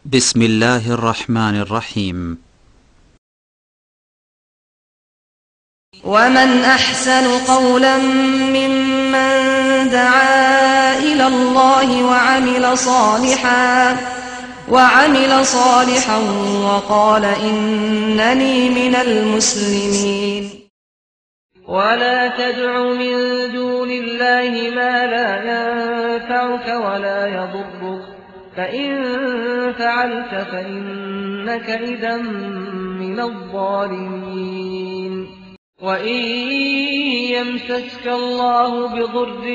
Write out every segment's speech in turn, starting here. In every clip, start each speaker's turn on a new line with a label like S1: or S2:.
S1: بسم الله الرحمن الرحيم.
S2: ومن أحسن قولا ممن دعا إلى الله وعمل صالحا وقال إنني من المسلمين. ولا تدع من دون الله ما لا ينفعك ولا يضرك فإن فعلت فإنك إذا من الظالمين. وإن يمسسك الله بضر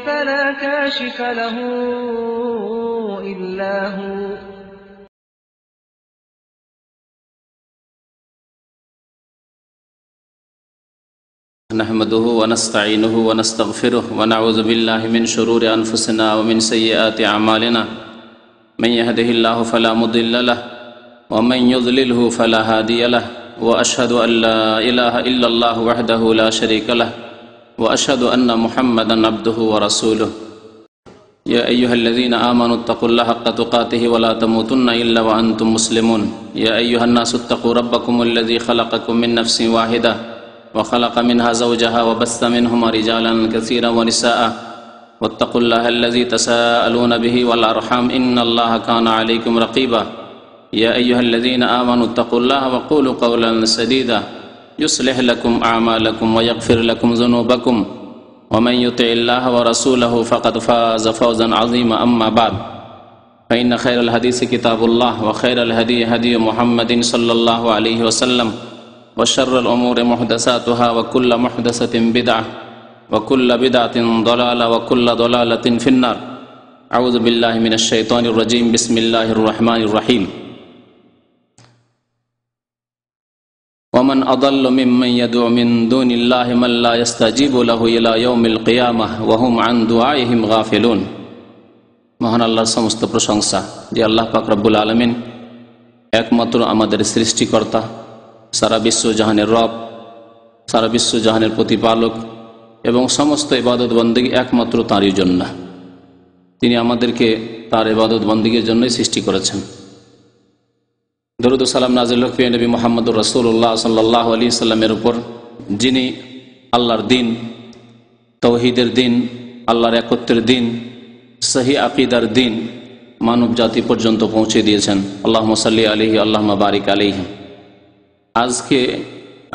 S2: فلا كاشف له إلا هو
S3: نحمده ونستعينه ونستغفره ونعوذ بالله من شرور أنفسنا ومن سيئات أعمالنا من يهده الله فلا مضل له ومن يضلله فلا هادي له وأشهد أن لا إله إلا الله وحده لا شريك له وأشهد أن محمدا عبده ورسوله. يا أيها الذين آمنوا اتقوا الله حق تقاته ولا تموتن إلا وأنتم مسلمون. يا أيها الناس اتقوا ربكم الذي خلقكم من نفس واحدة وخلق منها زوجها وبث منهما رجالا كثيرا ونساء واتقوا الله الذي تساءلون به والأرحام إن الله كان عليكم رقيبا. يا أيها الذين آمنوا اتقوا الله وقولوا قولا سديدا يصلح لكم أعمالكم ويغفر لكم ذنوبكم ومن يطع الله ورسوله فقد فاز فوزا عظيما. أما بعد فإن خير الحديث كتاب الله وخير الهدي هدي محمد صلى الله عليه وسلم وشر الأمور محدثاتها وكل محدثة بدعة وكل بدعة ضلالة وكل ضلالة في النار. أعوذ بالله من الشيطان الرجيم. بسم الله الرحمن الرحيم. ومن أضل ممن يدعو من دون الله من لا يستجيب له إلى يوم القيامة وهم عن دعائهم غافلون. মহান আল্লাহর সমস্ত প্রশংসা যে আল্লাহ পাক রব্বুল আলামিন একমাত্র আমাদের সৃষ্টিকর্তা, সারা বিশ্বজাহানের রব, সারা বিশ্বজাহানের প্রতিপালক এবং সমস্ত ইবাদত বন্দেগী একমাত্র তাঁরই জন্য। তিনি আমাদেরকে তার ইবাদত বন্দেগীর জন্যই সৃষ্টি করেছেন। দরুদ ও সালাম নাযিল হোক প্রিয় নবী মুহাম্মদুর রাসূলুল্লাহ সাল্লাল্লাহু আলাইহি সাল্লামের উপর, যিনি আল্লাহর দিন, তাওহীদের দিন, আল্লাহর একত্বের দিন, সহি আকীদার দিন মানব জাতি পর্যন্ত পৌঁছে দিয়েছেন। আল্লাহুম্মা সাল্লি আলাইহি আল্লাহুম্মা বারিক আলাইহি। আজকে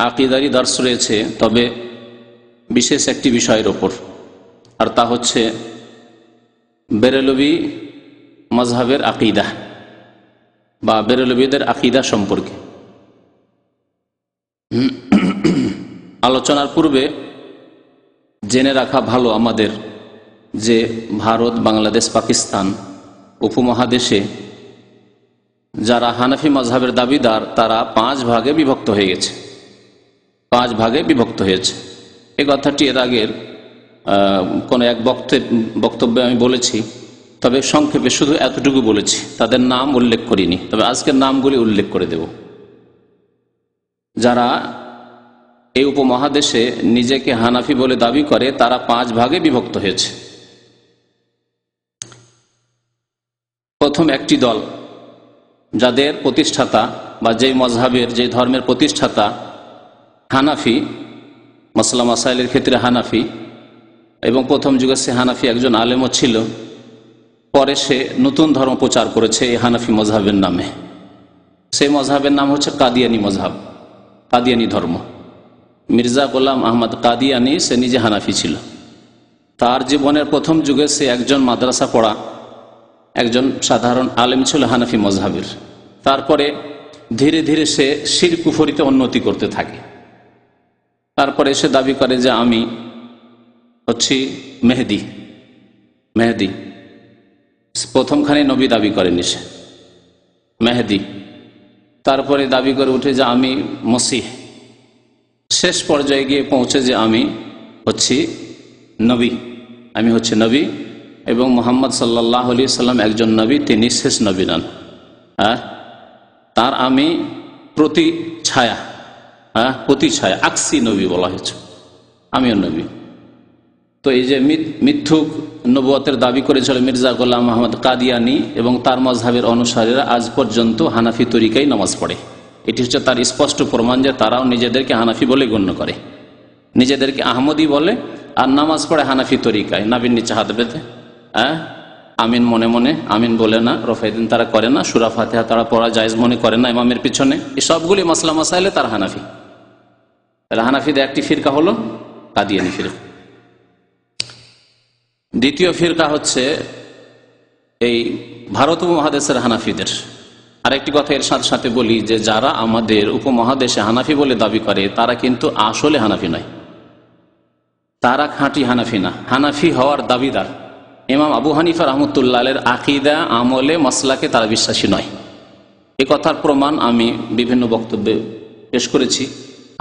S3: আকীদারি দর্স রয়েছে, তবে বিশেষ একটি বিষয়ের ওপর, আর তা হচ্ছে বেরেলভী মাযহাবের আকীদা বা বেরেলভীদের আকীদা সম্পর্কে। আলোচনার পূর্বে জেনে রাখা ভালো আমাদের যে ভারত, বাংলাদেশ, পাকিস্তান উপমহাদেশে যারা হানাফি মাযহাবের দাবিদার তারা 5 ভাগে বিভক্ত হয়ে গেছে। 5 ভাগে বিভক্ত হয়েছে। এই কথাটি এর আগের কোনো এক বক্তব্যে আমি বলেছি, তবে সংক্ষেপে শুধু এতটুকু বলেছি, তাদের নাম উল্লেখ করিনি। তবে আজকের নামগুলি উল্লেখ করে দেব। যারা এই উপমহাদেশে নিজেকে হানাফি বলে দাবি করে তারা 5 ভাগে বিভক্ত হয়েছে। প্রথম একটি দল, যাদের প্রতিষ্ঠাতা বা যেই মযহাবের, যে ধর্মের প্রতিষ্ঠাতা হানাফি, মাসলা মাসাইলের ক্ষেত্রে হানাফি, এবং প্রথম যুগে সে হানাফি একজন আলেমও ছিল। পরে সে নতুন ধর্ম প্রচার করেছে এই হানাফি মযহাবের নামে। সেই মযহাবের নাম হচ্ছে কাদিয়ানি মযহাব, কাদিয়ানি ধর্ম। মির্জা গোলাম আহমদ কাদিয়ানি, সে নিজে হানাফি ছিল। তার জীবনের প্রথম যুগে সে একজন মাদ্রাসা পড়া একজন সাধারণ আলেম ছিল হানাফি মযহাবের। তারপরে ধীরে ধীরে সে শিরক কুফরিতে উন্নতি করতে থাকে। তারপরে সে দাবি করে যে আমি হচ্ছি মেহেদি। প্রথমখানে নবী দাবি করেনি সে, মেহেদি। তারপরে দাবি করে উঠে যে আমি মসিহ। শেষ পর্যায়ে গিয়ে পৌঁছে যে আমি হচ্ছি নবী, এবং মুহাম্মদ সাল্লাল্লাহু আলাইহি সাল্লাম একজন নবী, তিনি শেষ নবী নন। তার আমি প্রতিছায়া, আকসি নবী বলা হয়েছে, আমিও নবী। তো এই যে মিথ্যুক নবুয়তের দাবি করেছিল মির্জা গোলাম আহমদ কাদিয়ানি এবং তার মজহাবের অনুসারীরা আজ পর্যন্ত হানাফি তরিকায় নামাজ পড়ে। এটি হচ্ছে তার স্পষ্ট প্রমাণ যে তারাও নিজেদেরকে হানাফি বলে গণ্য করে, নিজেদেরকে আহমদি বলে আর নামাজ পড়ে হানাফি তরিকায়। নাবির নিচে হাত পেতে আমিন মনে মনে আমিন বলে না, রফায়দিন তারা করে না, সূরা ফাতিহা তারা পড়া জায়েজ মনে করে না ইমামের পিছনে। এই সবগুলি মাসলা মাসাইলে তার হানাফি। তাহলে হানাফিদের একটি ফিরকা হলো কাদিয়ানি ফিরকা। দ্বিতীয় ফিরকা হচ্ছে এই ভারত উপমহাদেশের হানাফিদের। আরেকটি কথা এর সাথে সাথে বলি যে যারা আমাদের উপমহাদেশে হানাফি বলে দাবি করে তারা কিন্তু আসলে হানাফি নয়, তারা খাঁটি হানাফি না, হানাফি হওয়ার দাবিদার। ইমাম আবু হানিফা রহমতুল্লাহের আকীদা আমলে মাসলাকে তারা বিশ্বাসী নয়। এ কথার প্রমাণ আমি বিভিন্ন বক্তব্যে পেশ করেছি।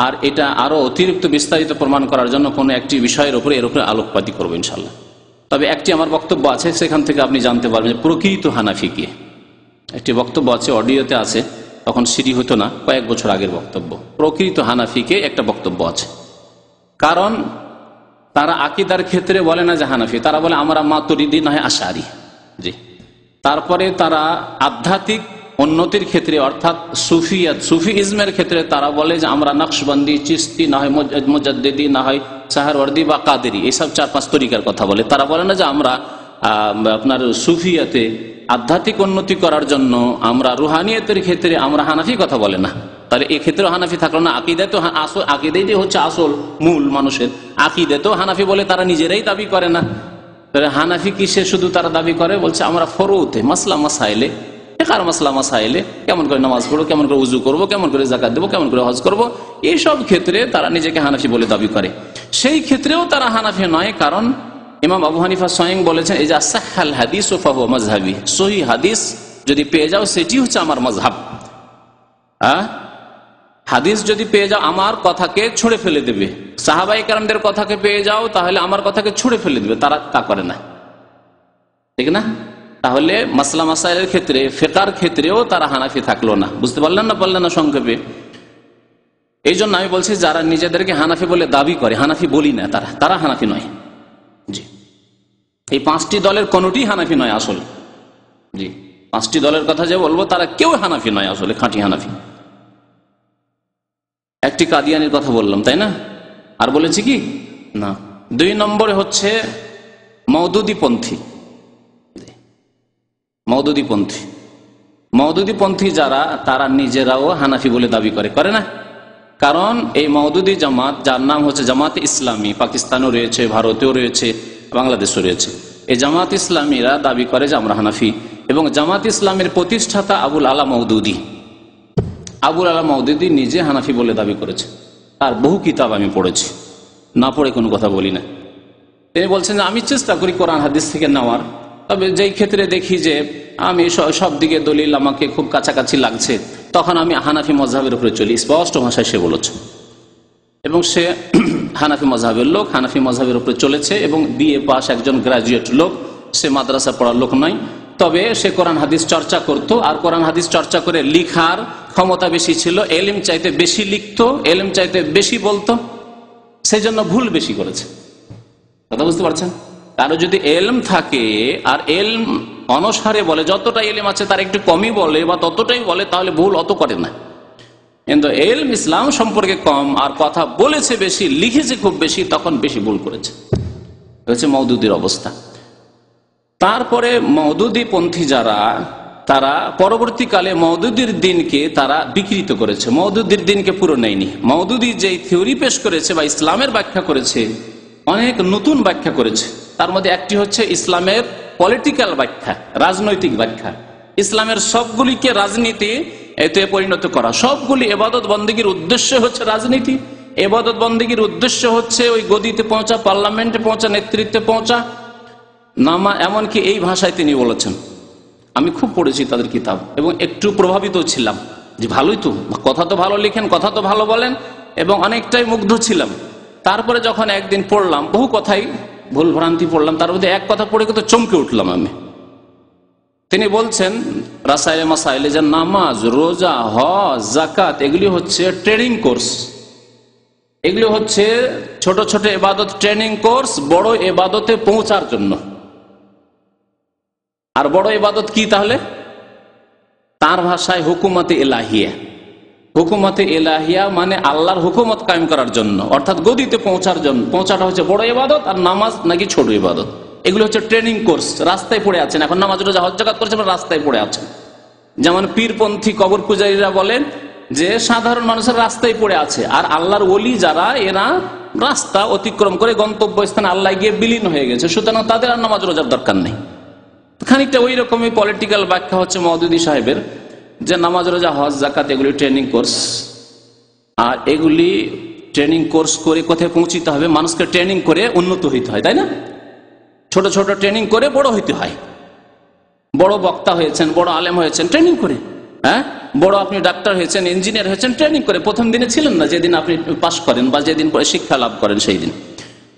S3: আর এটা আরও অতিরিক্ত বিস্তারিত প্রমাণ করার জন্য কোনো একটি বিষয়ের উপরে এর উপরে আলোকপাতই করবো ইনশাল্লাহ। তবে একটি আমার বক্তব্য আছে, সেখান থেকে আপনি জানতে পারবেন প্রকৃত হানাফি কে। একটি বক্তব্য আছে, অডিওতে আছে, তখন সিডি হতো না, কয়েক বছর আগের বক্তব্য। প্রকৃত হানাফিকে একটা বক্তব্য আছে, কারণ তারা আকীদার ক্ষেত্রে বলে না যে হানাফি, তারা বলে আমরা মাতুরিদি না হয় আশারি। জি, তারপরে তারা আধ্যাত্মিক উন্নতির ক্ষেত্রে অর্থাৎ সুফি ইজমের ক্ষেত্রে তারা বলে যে আমরা নকশবন্দি, চিস্তি, না হয় মুজাদ্দিদি, না হয় সাহারওয়ার্দি বা কাদেরি, এইসব 4-5 তরিকার কথা বলে। তারা বলে না যে আমরা আপনার সুফিয়াতে আধ্যাত্মিক উন্নতি করার জন্য আমরা রুহানিয়তের ক্ষেত্রে আমরা হানাফি কথা বলে না। তাহলে এক্ষেত্রে হানাফি থাকলো না। আকীদা তো আকীদাই হচ্ছে আসল মূল মানুষের, আকীদা তো হানাফি বলে তারা নিজেরাই দাবি করে না। তাহলে হানাফি কিসে শুধু তারা দাবি করে, বলছে আমরা ফরউতে মাসলা মাসাইলে, ফিকহের মাসলা মাসাইলে কেমন করে নামাজ পড়বো, কেমন করে উজু করবো, কেমন করে যাকাত দেবো, কেমন করে হজ করবো, এইসব ক্ষেত্রে তারা নিজেকে হানাফি বলে দাবি করে। সেই ক্ষেত্রেও তারা হানাফি নয়, কারণ ইমাম আবু হানিফা স্বয়ং বলেছেন এই যে সাহহাল হাদিস ও ফাহুয়া মাযহাবি, সহিহ হাদিস যদি পেয়ে যাও সেটি হচ্ছে আমার মাযহাব। হাদিস যদি পেয়ে যাও আমার কথাকে ছুঁড়ে ফেলে দেবে, সাহাবায়ে কেরামদের কথাকে পেয়ে যাও তাহলে আমার কথাকে ছুঁড়ে ফেলে দেবে, তারা তা করে না, ঠিক না? তাহলে মাসলা মাসাইলের ক্ষেত্রে, ফিকহের ক্ষেত্রেও তারা হানাফি থাকলো না। বুঝতে পারলেন না? পারলেন না সংক্ষেপে? এই জন্য আমি বলছি যারা নিজেদেরকে হানাফি বলে দাবি করে, হানাফি বলি না, তারা হানাফি নয়। জি, এই 5টি দলের কোনটি হানাফি নয় আসল। জি, 5টি দলের কথা যে বলবো তারা কেউ হানাফি নয় আসলে, খাঁটি হানাফি। একটি কাদিয়ানির কথা বললাম, তাই না? আর বলেছি কি না? 2 নম্বরে হচ্ছে মওদুদীপন্থী। মওদুদীপন্থী যারা, তারা নিজেরাও হানাফি বলে দাবি করে না? কারণ এই মওদুদী জামাত, যার নাম হচ্ছে জামাতে ইসলামী, পাকিস্তানেও রয়েছে, ভারতেও রয়েছে, বাংলাদেশেও রয়েছে, এই জামাত ইসলামীরা দাবি করে যে আমরা হানাফি। এবং জামাত ইসলামের প্রতিষ্ঠাতা আবুল আলা মওদুদী নিজে হানাফি বলে দাবি করেছে। তার বহু কিতাব আমি পড়েছি, না পড়ে কোনো কথা বলি না। তিনি বলছেন যে আমি চেষ্টা করি কোরআন হাদিস থেকে নেওয়ার, তবে যেই ক্ষেত্রে দেখি যে আমি সব দিকে দলিল আমাকে খুব কাছাকাছি লাগছে তখন আমি হানাফি মযহাবের উপরে চলি। স্পষ্ট ভাষায় সে বলেছে, এবং সে হানাফি মযহাবের লোক, হানাফি মযহাবের উপরে চলেছে এবং বিএ পাস একজন গ্রাজুয়েট লোক। সে মাদ্রাসা পড়ার লোক নয়, তবে সে কোরআন হাদিস চর্চা করত, আর কোরআন হাদিস চর্চা করে লিখার ক্ষমতা বেশি ছিল। এলিম চাইতে বেশি লিখতো, এলিম চাইতে বেশি বলতো, সেই জন্য ভুল বেশি করেছে। কথা বুঝতে পারছেন? কারো যদি এলম থাকে আর এলম অনুসারে বলে, যতটা এলিম আছে তার একটু কমই বলে বা ততটাই বলে, তাহলে ভুল অত করে না। কিন্তু এলম ইসলাম সম্পর্কে কম আর কথা বলেছে বেশি, লিখেছে খুব বেশি, তখন বেশি ভুল করেছে। হচ্ছে মওদুদির অবস্থা। তারপরে মওদুদীপন্থী যারা, তারা পরবর্তীকালে মওদুদির দিনকে তারা বিকৃত করেছে, মওদুদির দিনকে পুরো নেয়নি। মওদুদি যেই থিওরি পেশ করেছে বা ইসলামের ব্যাখ্যা করেছে, অনেক নতুন ব্যাখ্যা করেছে। তার মধ্যে একটি হচ্ছে ইসলামের পলিটিক্যাল ব্যাখ্যা, রাজনৈতিক ব্যাখ্যা। ইসলামের সবগুলিকে রাজনীতি এতে পরিণত করা, সবগুলি ইবাদত বন্দেগীর উদ্দেশ্য হচ্ছে রাজনীতি, ইবাদত বন্দেগীর উদ্দেশ্য হচ্ছে ওই গদিতে পৌঁছা, পার্লামেন্টে পৌঁছা, নেতৃত্বে পৌঁছা, নামা। এমনকি এই ভাষায় তিনি বলেছেন। আমি খুব পড়েছি তাদের কিতাব এবং একটু প্রভাবিত ছিলাম যে ভালোই তো, কথা তো ভালো লিখেন, কথা তো ভালো বলেন, এবং অনেকটাই মুগ্ধ ছিলাম। তারপরে যখন একদিন পড়লাম, বহু কথাই ভুল ভ্রান্তি পড়লাম, তার মধ্যে এক কথা পড়ে তো চমকে উঠলাম আমি। তিনি বলছেন রাসাইলে মাসাইলে যে নামাজ, রোজা, হজ, যাকাত এগুলি হচ্ছে ট্রেনিং কোর্স, এগুলি হচ্ছে ছোট ছোট ইবাদত ট্রেনিং কোর্স বড় ইবাদতে পৌঁছার জন্য। আর বড় ইবাদত কি তাহলে? তার ভাষায় হুকুমতে এলাহিয়া। হুকুমতে এলাহিয়া মানে আল্লাহর হুকুমত কায়েম করার জন্য, অর্থাৎ গদিতে পৌঁছাটা হচ্ছে বড় ইবাদত, আর নামাজ নাকি ছোট ইবাদত। এগুলো হচ্ছে ট্রেনিং কোর্স। রাস্তায় পড়ে আছেন এখন, নামাজ রোজা হজ যাকাত করছেন, রাস্তায় পড়ে আছেন। যেমন পীরপন্থী কবর পূজারীরা বলেন যে সাধারণ মানুষের রাস্তায় পড়ে আছে, আর আল্লাহর ওলি যারা, এরা রাস্তা অতিক্রম করে গন্তব্যস্থানে আল্লাহ গিয়ে বিলীন হয়ে গেছে, সুতরাং তাদের আর নামাজ রোজার দরকার নেই। খানিকটা ওই রকমই পলিটিক্যাল ব্যাখ্যা হচ্ছে মওদুদী সাহেবের, যে নামাজ রোজা হজ যাকাত এগুলি ট্রেনিং কোর্স, আর এগুলি ট্রেনিং কোর্স করে কোথায় পৌঁছিতে হবে? মানুষকে ট্রেনিং করে উন্নত হইতে হয়, তাই না? ছোট ছোট ট্রেনিং করে বড় হইতে হয়। বড় বক্তা হয়েছেন, বড় আলেম হয়েছেন ট্রেনিং করে, হ্যাঁ, বড় আপনি ডাক্তার হয়েছেন, ইঞ্জিনিয়ার হয়েছেন ট্রেনিং করে। প্রথম দিনে ছিলেন না, যেদিন আপনি পাস করেন বা যেদিন পরে শিক্ষা লাভ করেন সেই দিন।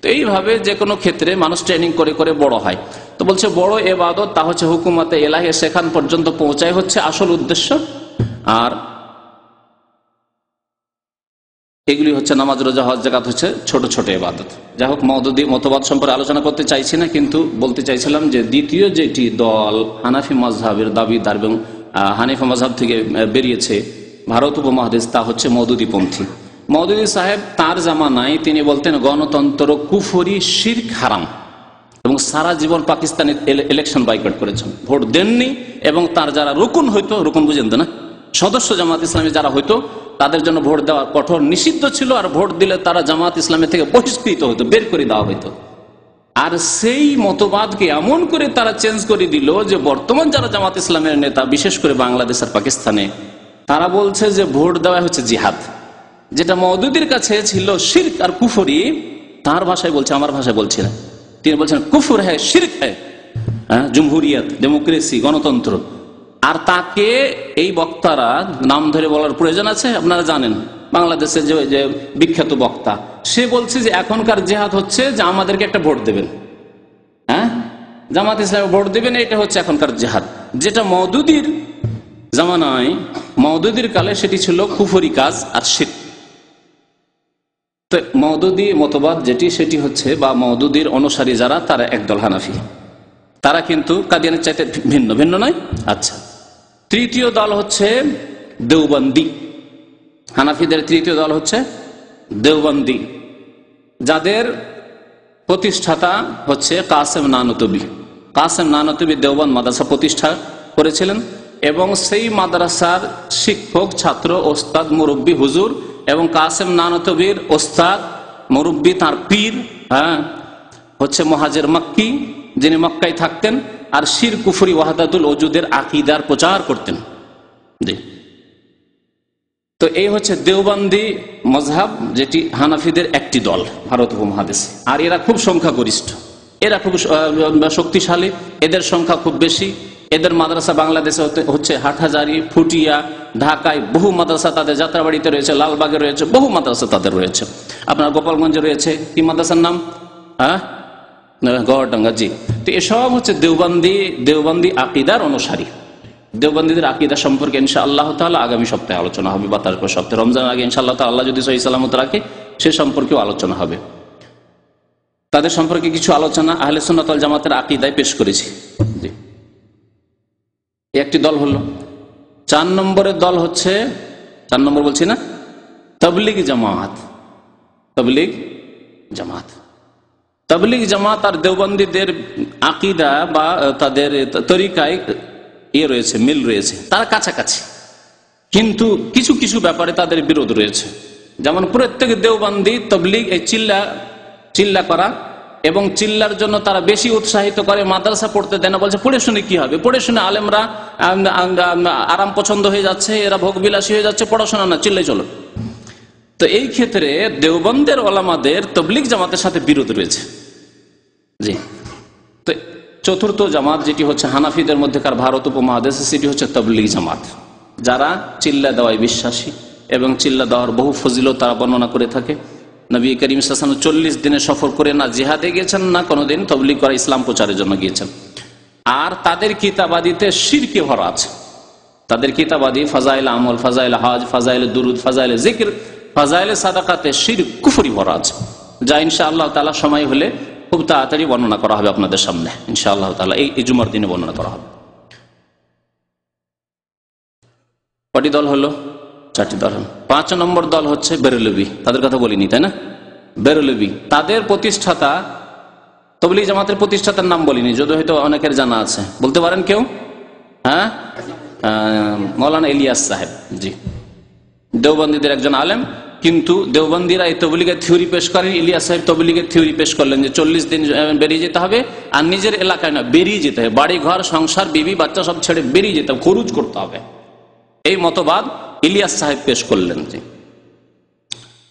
S3: তো এইভাবে যে কোনো ক্ষেত্রে মানুষ ট্রেনিং করে করে বড় হয়। তো বলছে বড় ইবাদত তা হচ্ছে হুকুমতে এলাহি, সেখান পর্যন্ত পৌঁছায় হচ্ছে আসল উদ্দেশ্য। আর এগুলি হচ্ছে নামাজ রোজা হজ যাকাত হচ্ছে ছোট ছোট ইবাদত। যাই হোক, মওদুদী মতবাদ সম্পর্কে আলোচনা করতে চাইছি না, কিন্তু বলতে চাইছিলাম যে দ্বিতীয় যেটি দল হানাফি মাজহাবের দাবিদার এবং হানিফা মাজহাব থেকে বেরিয়েছে ভারত উপমহাদেশ, তা হচ্ছে মওদুদীপন্থী। মওদুদী সাহেব তার জামানায় তিনি বলতেন গণতন্ত্র কুফরি, শিরক, হারাম, এবং সারা জীবন পাকিস্তানের ইলেকশন বয়কট করেছেন, ভোট দেননি। এবং তার যারা রুকুন হইতো, রুকুন বুঝেন তো না, সদস্য জামাত ইসলামী যারা হইতো তাদের জন্য ভোট দেওয়া কঠোর নিষিদ্ধ ছিল, আর ভোট দিলে তারা জামাত ইসলামী থেকে বহিষ্কৃত হতো, বের করে দেওয়া হইতো। আর সেই মতবাদকে এমন করে তারা চেঞ্জ করে দিল যে বর্তমান যারা জামাত ইসলামের নেতা, বিশেষ করে বাংলাদেশ আর পাকিস্তানে, তারা বলছে যে ভোট দেওয়া হচ্ছে জিহাদ। যেটা মওদুদীর কাছে ছিল শিরক আর কুফরি, তার ভাষায় বলছে, আমার ভাষায় বলছি না, তিনি বলছেন কুফর হ্যায়, শিরক হ্যায়, জমহুরিয়ত, ডেমোক্রেসি, গণতন্ত্র। আর তাকে এই বক্তারা নাম ধরে বলার প্রয়োজন আছে? আপনারা জানেন বাংলাদেশের যে বিখ্যাত বক্তা, সে বলছে যে এখনকার জিহাদ হচ্ছে যে আমাদেরকে একটা ভোট দেবেন, হ্যাঁ, জামাত ইসলামে ভোট দেবেন, এটা হচ্ছে এখনকার জিহাদ। যেটা মওদুদীর জামানায়, মওদুদীর কালে সেটি ছিল কুফরি কাজ আর শিরক। তো মওদুদী মতবাদ যেটি, সেটি হচ্ছে, বা মওদুদীর অনুসারী যারা, তারা একদল হানাফি। তারা কিন্তু কাদিয়ানের চাইতে ভিন্ন, ভিন্ন নয়। আচ্ছা, তৃতীয় দল হচ্ছে দেওবন্দি। হানাফিদের তৃতীয় দল হচ্ছে দেওবন্দি, যাদের প্রতিষ্ঠাতা হচ্ছে কাসেম নানতবী। কাসেম নানতবী দেওবন্দ মাদ্রাসা প্রতিষ্ঠা করেছিলেন, এবং সেই মাদ্রাসার শিক্ষক, ছাত্র, ওস্তাদ, মুরব্বী, হুজুর, এবং কাসেম নানতবীর ওস্তাদ, মুরব্বী, তার পীর, হ্যাঁ, হচ্ছে মুহাজির মক্কি, যিনি মক্কায় থাকতেন, আর শির, কুফরি, ওয়াহদাতুল ওজুদের আকীদার প্রচার করতেন। জি, তো এই হচ্ছে দেওবন্দি মজহাব, যেটি হানাফিদের একটি দল ভারত উপমহাদেশে। আর এরা খুব সংখ্যাগরিষ্ঠ, এরা খুব শক্তিশালী, এদের সংখ্যা খুব বেশি। এদের মাদ্রাসা বাংলাদেশে হচ্ছে হাটহাজারী, ফুটিয়া, ঢাকায় বহু মাদ্রাসা তাদের, যাত্রাবাড়িতে রয়েছে, লালবাগে রয়েছে, বহু মাদ্রাসা তাদের রয়েছে। আপনার গোপালগঞ্জে রয়েছে, কি মাদ্রাসার নাম? হ্যাঁ, গড়ডাঙ্গা। জি, তো এসব হচ্ছে দেওবন্দি আকীদার অনুসারী। দেওবন্দীদের আকীদা সম্পর্কে ইনশাআল্লাহ তাআলা আগামী সপ্তাহে আলোচনা হবে, বা তারপর সপ্তাহে, রমজানের আগে ইনশাআল্লাহ তাআলা আল্লাহ যদি সহি সালামত রাখে, সে সম্পর্কেও আলোচনা হবে। তাদের সম্পর্কে কিছু আলোচনা আহলে সুন্নাত ওয়াল জামাতের আকীদায় পেশ করেছি। জি, একটি দল হলো। 4 নম্বরের দল হচ্ছে, 4 নম্বর বলছি না, তাবলীগ জামাত। তাবলীগ জামাত, তাবলীগ জামাত আর দেওবন্দীদের আকীদা বা তাদের তরিকায় রয়েছে, মিল রয়েছে, তারা কাছাকাছি, কিন্তু কিছু কিছু ব্যাপারে তাদের বিরোধ রয়েছে। যেমন প্রত্যেক দেওবন্দি তাবলীগ এই চিল্লা করা, এবং চিল্লার জন্য তারা বেশি উৎসাহিত করে, মাদ্রাসা পড়তে দেয় না, বলছে পড়ে শুনে কি হবে, পড়ে শুনে আলেমরা আরাম পছন্দ হয়ে যাচ্ছে, এরা ভোগবিলাসী হয়ে যাচ্ছে, পড়াশোনা না, চিল্লাই চলো। তো এই ক্ষেত্রে দেওবন্দের ওলামাদের তাবলীগ জামাতের সাথে বিরোধ রয়েছে। জি, তো চতুর্থ জামাত যেটি হচ্ছে হানাফিদের মধ্যেকার ভারত উপমহাদেশে, সেটি হচ্ছে তাবলীগ জামাত, যারা চিল্লা দেওয়ায় বিশ্বাসী, এবং চিল্লা দেওয়ার বহু ফজিলত তারা বর্ণনা করে থাকে। নবী করিম সাল্লাল্লাহু আলাইহি ওয়াসাল্লাম 40 দিনে সফর করে না জিহাদে গিয়েছেন, না কোনোদিন তাবলীগ করা, ইসলাম প্রচারের জন্য গিয়েছেন। আর তাদের কিতাবাদিতে শিরকে ভরা আছে। তাদের কিতাবাদি ফাজাইল আমল, ফাজাইল হজ, ফাজাইল দুরুদ, ফাজাইল জিকির, ফাজাইল সাদাকাতে শিরক, কুফরি ভরা আছে, যা ইনশাআল্লাহ তাআলা সময় হলে খুব তাড়াতাড়ি বর্ণনা করা হবে আপনাদের সামনে ইনশাআল্লাহ তাআলা। এই জুমার দিনে বর্ণনা করা হবে। কটি দল হলো? 4টি দল হলো। 5 নম্বর দল হচ্ছে বেরেলভি। তাদের কথা বলিনি, তাই না? বেরেলভি, তাদের প্রতিষ্ঠাতা, তবলিগ জামাতের প্রতিষ্ঠাতার নাম বলিনি, যদি হয়তো অনেকের জানা আছে, বলতে পারেন কেউ? হ্যাঁ, মৌলানা ইলিয়াস সাহেব। জি, দেওবন্দীদের একজন আলেম, কিন্তু দেওবন্দীরা এই তবলিগের থিওরি পেশ করেন। ইলিয়াস সাহেব তবলিগের থিওরি পেশ করলেন যে 40 দিন বেরিয়ে যেতে হবে, আর নিজের এলাকায় না, বেরিয়ে যেতে হবে, বাড়ি ঘর সংসার বিবি বাচ্চা সব ছেড়ে বেরিয়ে যেতে হবে, খরুজ করতে হবে। এই মতবাদ ইলিয়াস সাহেব পেশ করলেন। যে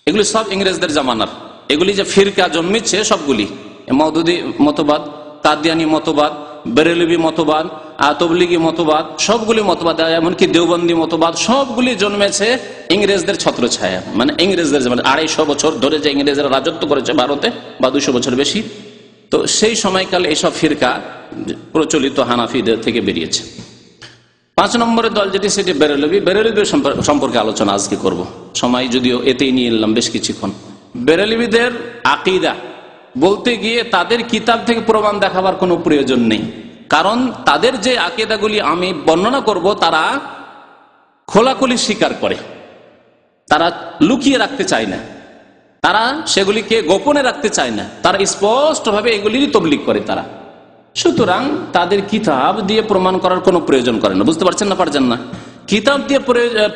S3: এগুলি সব ইংরেজদের জামানার, এগুলি যে ফিরকা জন্মেছে সবগুলি, মওদুদি মতবাদ, কাদিয়ানি মতবাদ, বেরেলভি মতবাদ, তবলিগি মতবাদ, সবগুলি মতবাদ, এমনকি দেওবন্দি মতবাদ, সবগুলি জন্মেছে ইংরেজদের ছত্রছায়া। মানে ইংরেজদের, মানে 250 বছর ধরে যে ইংরেজরা রাজত্ব করেছে ভারতে, বা 200 বছর বেশি, তো সেই সময়কালে এইসব ফিরকা প্রচলিত হানাফিদের থেকে বেরিয়েছে। 5 নম্বরের দল যেটি, সেটি বেরেলভি। বেরেলভি সম্পর্কে আলোচনা আজকে করব, সময় যদিও এতেই নিয়ে এলাম বেশ কিছুক্ষণ। বেরেলভিদের আকীদা বলতে গিয়ে তাদের কিতাব থেকে প্রমাণ দেখাবার কোনো প্রয়োজন নেই, কারণ তাদের যে আকীদাগুলি আমি বর্ণনা করব তারা খোলাখুলি স্বীকার করে, তারা লুকিয়ে রাখতে চায় না, তারা সেগুলিকে গোপনে রাখতে চায় না, তারা স্পষ্টভাবে এগুলিরই তবলিগ করে তারা। সুতরাং তাদের কিতাব দিয়ে প্রমাণ করার কোনো প্রয়োজন করে না। বুঝতে পারছেন না? পারছেন না? কিতাব দিয়ে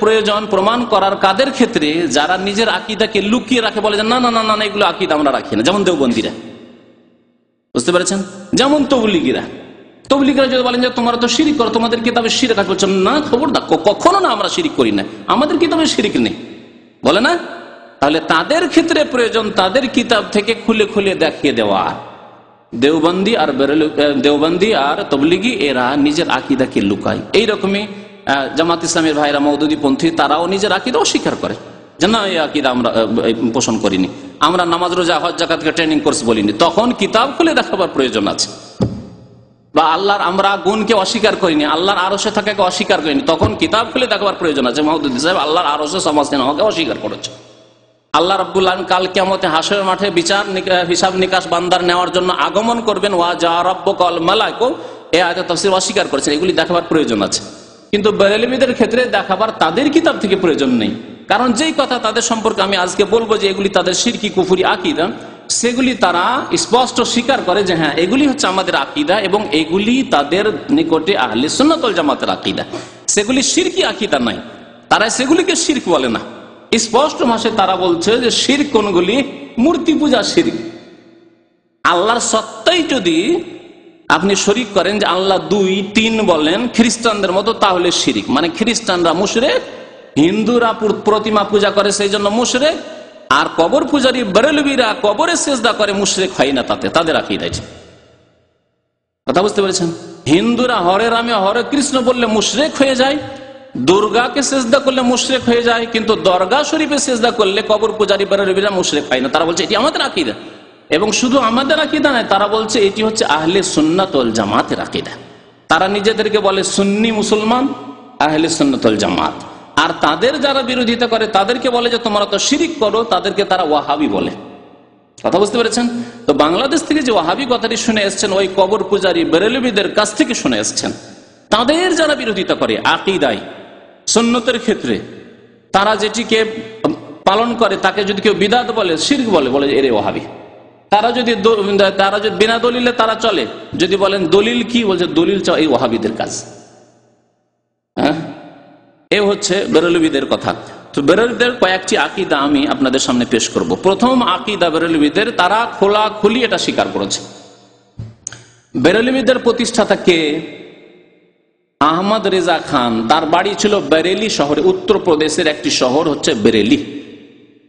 S3: প্রয়োজন প্রমাণ করার কাদের ক্ষেত্রে? যারা নিজের আকীদাকে লুকিয়ে রাখে, বলে যে না না না না, এগুলো আকীদা আমরা রাখি না, যেমন দেওবন্দীরা। বুঝতে পেরেছেন? যেমন তবলিগীরা যদি বলেন যে তোমরা তো শিরিক করো, তোমাদের কিতাবে শিরিক আছে, বলছেন না, খবরদার, কখনো না, আমরা শিরিক করি না, আমাদের কিতাবে শিরিক নেই, বলে না? তাহলে তাদের ক্ষেত্রে প্রয়োজন তাদের কিতাব থেকে খুলে খুলে দেখিয়ে দেওয়া। দেওবন্দি আর তবলিগি এরা নিজের আকীদাকে লুকায়। এইরকমই জামাত ইসলামের ভাইরা, মওদুদি পন্থী, তারাও নিজের আকীদা অস্বীকার করে যে না, এই আকীদা আমরা পোষণ করিনি, আমরা নামাজ রোজা হজ যাকাতকে ট্রেনিং কোর্স বলিনি। তখন কিতাব খুলে দেখাবার প্রয়োজন আছে। বা আল্লাহর আমরা গুণকে অস্বীকার করিনি, আল্লাহর আরশে থাকাকে অস্বীকার করিনি, তখন কিতাব খুলে দেখাবার প্রয়োজন আছে। মওদুদি সাহেব আল্লাহর আরশে সমাজকে আমাকে অস্বীকার করেছে। আল্লাহ রাব্বুল আলামিন কাল কিয়ামতে হাশরের মাঠে বিচার হিসাব নিকাশ বান্দার নেওয়ার জন্য আগমন করবেন, ওয়া জা রাব্বুকাল মালাইকা, এই আয়াতের তাফসীর অস্বীকার করেছেন। এগুলি দেখাবার প্রয়োজন আছে, কিন্তু বেরেলভিদের ক্ষেত্রে দেখাবার তাদের কিতাব থেকে প্রয়োজন নেই। কারণ যেই কথা তাদের সম্পর্কে আমি আজকে বলবো যে এগুলি তাদের শিরকি কুফরি আকীদা, সেগুলি তারা স্পষ্ট স্বীকার করে যে হ্যাঁ, এগুলি হচ্ছে আমাদের আকীদা এবং এগুলি তাদের নিকটে আহলে সুন্নাত ওয়াল জামাতের আকীদা। সেগুলি শিরকি আকীদা নাই, তারা সেগুলিকে শিরক বলে না। স্পষ্ট ভাষায় তারা বলছে যে শিরক কোনগুলি? মূর্তি পূজা শিরক। আল্লাহর সত্তাই যদি আপনি শরীক করেন যে আল্লাহ 2, 3 বলেন খ্রিস্টানদের মতো, তাহলে শিরক। মানে খ্রিস্টানরা মুশরিক, হিন্দুরা প্রতিমা পূজা করে সেই জন্য মুশরিক, আর কবর পূজারী বেরেলভিরা কবরে সিজদা করে, মুশরিক হয় না তাতে, তাদের আকীদা। কথা বুঝতে পেরেছেন? হিন্দুরা হরে রামে হরে কৃষ্ণ বললে মুশরিক হয়ে যায়, দুর্গাকে সিজদা করলে মুশরিক হয়ে যায়, কিন্তু দরগা শরীফে সিজদা করলে কবর পূজারী বেরেলভিরা মুশরিক হয় না। তারা বলছে এটি আমাদের আকীদা, এবং শুধু আমাদের আকীদা নয়, তারা বলছে এটি হচ্ছে আহলে সুন্নাত ওয়াল জামাতের আকীদা। তারা নিজেদেরকে বলে সুন্নি মুসলমান, আহলে সুন্নাত ওয়াল জামাত। আর তাদের যারা বিরোধিতা করে তাদেরকে বলে যে তোমরা তো শিরিক করো, তাদেরকে তারা ওয়াহাবি বলে। কথা বুঝতে পেরেছেন? তো বাংলাদেশ থেকে যে ওয়াহাবি কথাটি শুনে এসছেন, ওই কবর পূজারী বেরেলভিদের কাছ থেকে শুনে এসছেন। তাদের যারা বিরোধিতা করে আকীদায় সুন্নতের ক্ষেত্রে, তারা যেটিকে পালন করে তাকে যদি কেউ বিদআত বলে, শিরক বলে, বলে এরে ওয়াহাবি। তারা যদি বিনা দলিলে তারা চলে, যদি বলেন দলিল কি, বলছে দলিল চাও, এই ওয়াহাবিদের কাজ। হ্যাঁ, এ হচ্ছে বেরেলভিদের কথা। তো বেরেলভিদের কয়েকটি আকীদা আমি আপনাদের সামনে পেশ করব। প্রথম আকীদা বেরেলভিদের, তারা খোলাখুলি এটা স্বীকার করেছে। বেরেলভিদের প্রতিষ্ঠাতা কে? আহমদ রেজা খান। তার বাড়ি ছিল বেরেলি শহরে, উত্তরপ্রদেশের একটি শহর হচ্ছে বেরেলি।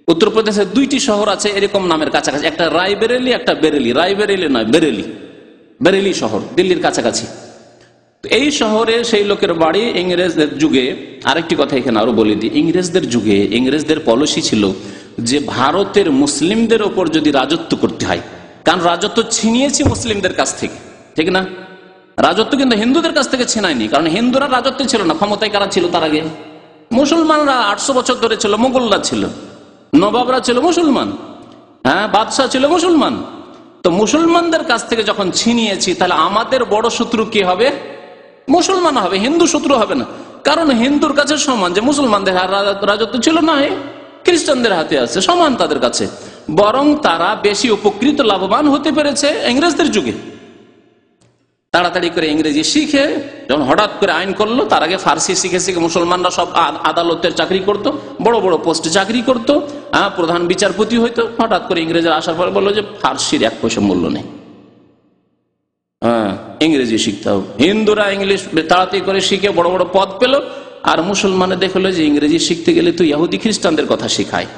S3: উত্তরপ্রদেশের 2টি শহর আছে এরকম নামের কাছাকাছি, একটা রায়বেরেলি, একটা বেরেলি। রায়বেরেলি নয়, বেরেলি, বেরেলি শহর দিল্লির কাছাকাছি। এই শহরে সেই লোকের বাড়ি। ইংরেজদের যুগে, আরেকটি কথা এখানে আরো বলে দিই, ইংরেজদের যুগে ইংরেজদের পলিসি ছিল যে ভারতের মুসলিমদের ওপর যদি রাজত্ব করতে হয়, কারণ রাজত্ব ছিনিয়েছে মুসলিমদের কাছ থেকে, ঠিক না? রাজত্ব কিন্তু হিন্দুদের কাছ থেকে ছিনায়নি, কারণ হিন্দুরা রাজত্ব ছিল না। ক্ষমতায় কারা ছিল তার আগে? মুসলমানরা 800 বছর ধরে ছিল, মোগলরা ছিল, নবাবরা ছিল মুসলমান, হ্যাঁ, বাদশাহ ছিল মুসলমান। তো মুসলমানদের কাছ থেকে যখন ছিনিয়েছি, তাহলে আমাদের বড় শত্রু কি হবে? মুসলমান হবে, হিন্দু শত্রু হবে না। কারণ হিন্দুর কাছে সমান, যে মুসলমানদের রাজত্ব ছিল না, খ্রিস্টানদের হাতে আছে, সমান তাদের কাছে। বরং তারা বেশি উপকৃত, লাভবান হতে পেরেছে ইংরেজদের যুগে। তাড়াতাড়ি করে ইংরেজি শিখে যখন হঠাৎ করে আইন করলো, তার আগে ফার্সি শিখে শিখে মুসলমানরা সব আদালতের চাকরি করত, বড় বড় পোস্টে চাকরি করত, প্রধান বিচারপতি হইতো। হঠাৎ করে ইংরেজরা আসার পরে বললো যে ফার্সির 1 পয়সা মূল্য নেই, ইংরেজি শিখতে হবে। হিন্দুরা ইংলিশ তাড়াতাড়ি করে শিখে বড় বড় পদ পেল, আর মুসলমানে দেখলো যে ইংরেজি শিখতে গেলে তো ইহুদি খ্রিস্টানদের কথা শিখায়,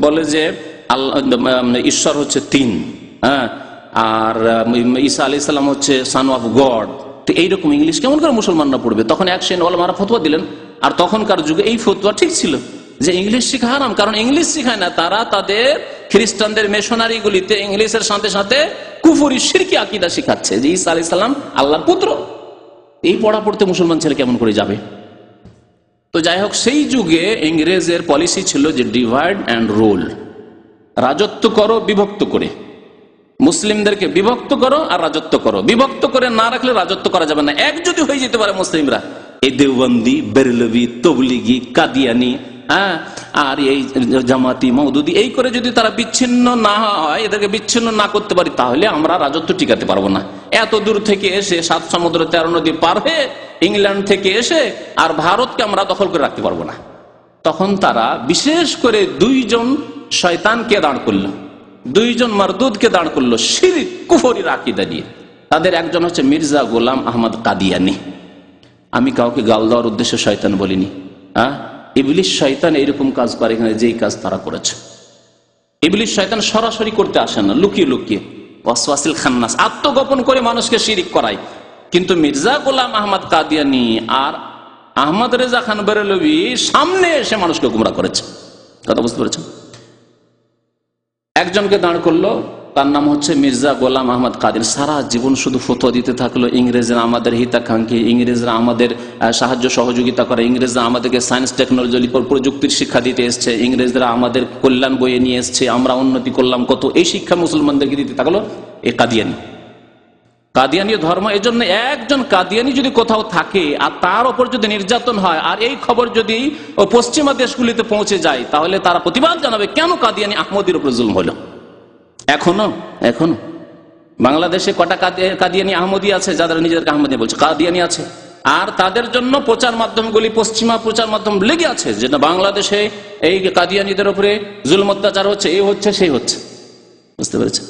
S3: বলে যে আল্লাহ ঈশ্বর হচ্ছে 3, আর ঈসা আলাইহিস সালাম হচ্ছে সান অফ গড। তো এইরকম ইংলিশ কেমন করে মুসলমানরা পড়বে? তখন এক শ্রেণী ওলামারা ফতোয়া দিলেন, আর তখনকার যুগে এই ফতোয়া ঠিক ছিল যে ইংলিশ শিখা হারাম। কারণ ইংলিশ শিখায় না, তারা তাদের খ্রিস্টানদের মিশনারি গুলিতে ইংলিশের সাথে সাথে কুফরি শিরকি আকীদা শিখাচ্ছে যে ঈসা আলাইহিস সালাম আল্লাহর পুত্র। এই পড়া পড়তে মুসলমান ছেলে কেমন করে যাবে? তো যাই হোক, সেই যুগে ইংরেজের পলিসি ছিল যে ডিভাইড অ্যান্ড রুল, রাজত্ব করো বিভক্ত করে, মুসলিমদেরকে বিভক্ত করো আর রাজত্ব করো। বিভক্ত করে না রাখলে রাজত্ব করা যাবে না। এক যদি হয়ে যেতে পারে মুসলিমরা, এই দেওবন্দি, বেরলভি, তবলিগি, কাদিয়ানি, আর এই জামাতি, মওদুদি, এই করে যদি তারা বিচ্ছিন্ন না হয়, এদেরকে বিচ্ছিন্ন না করতে পারি, তাহলে আমরা রাজত্ব টিকাতে পারবো না। এত দূর থেকে এসে 7 সমুদ্র 13 নদী পার হয়ে ইংল্যান্ড থেকে এসে আর ভারতকে আমরা দখল করে রাখতে পারবো না। তখন তারা বিশেষ করে 2 জন শয়তানকে দাঁড় করলো, 2 জন মারদুদকে দাঁড় করলো শিরক কুফরির আকীদা নিয়ে। তাদের একজন হচ্ছে মির্জা গোলাম আহমদ কাদিয়ানি। আমি কাউকে গাল দেওয়ার উদ্দেশ্যে শয়তান বলিনি, ইবলিশ শয়তান এইরকম কাজ করে, এখানে যেই কাজ তারা করেছে। ইবলিশ শয়তান সরাসরি করতে আসে না, লুকিয়ে লুকিয়ে, ওয়াসওয়াসিল খান্নাস, আত্মগোপন করে মানুষকে শিরিক করায়। কিন্তু মির্জা গোলাম আহমদ কাদিয়ানি আর আহমদ রেজা খান বেরেলভি সামনে এসে মানুষকে গুমরা করেছে। কথা বুঝতে পেরেছেন? একজনকে দাঁড় করলো, তার নাম হচ্ছে মির্জা গোলাম আহমদ কাদিয়ানি। সারা জীবন শুধু ফতোয়া দিতে থাকলো, ইংরেজরা আমাদের হিতাকাঙ্ক্ষী, ইংরেজরা আমাদের সাহায্য সহযোগিতা করে, ইংরেজরা আমাদেরকে সায়েন্স টেকনোলজি প্রযুক্তির শিক্ষা দিতে এসছে, ইংরেজরা আমাদের কল্যাণ বয়ে নিয়ে এসছে, আমরা উন্নতি করলাম কত, এই শিক্ষা মুসলমানদেরকে দিতে থাকলো এই কাদিয়ানি। কাদিয়ানি ধর্ম, এই জন্য একজন কাদিয়ানি যদি কোথাও থাকে আর তার ওপর যদি নির্যাতন হয়, আর এই খবর যদি পশ্চিমা দেশগুলিতে পৌঁছে যায়, তাহলে তারা প্রতিবাদ জানাবে কেন কাদিয়ানি আহমদির উপর জুলুম হলো। এখনো বাংলাদেশে কটা কাদিয়ানি আহমদি আছে যারা নিজেদেরকে আহমদি বলছে? কাদিয়ানি আছে। আর তাদের জন্য প্রচার মাধ্যমগুলি, পশ্চিমা প্রচার মাধ্যম লেগে আছে যে না, বাংলাদেশে এই কাদিয়ানিদের উপরে জুলুম অত্যাচার হচ্ছে, এই হচ্ছে সেই হচ্ছে। বুঝতে পেরেছে?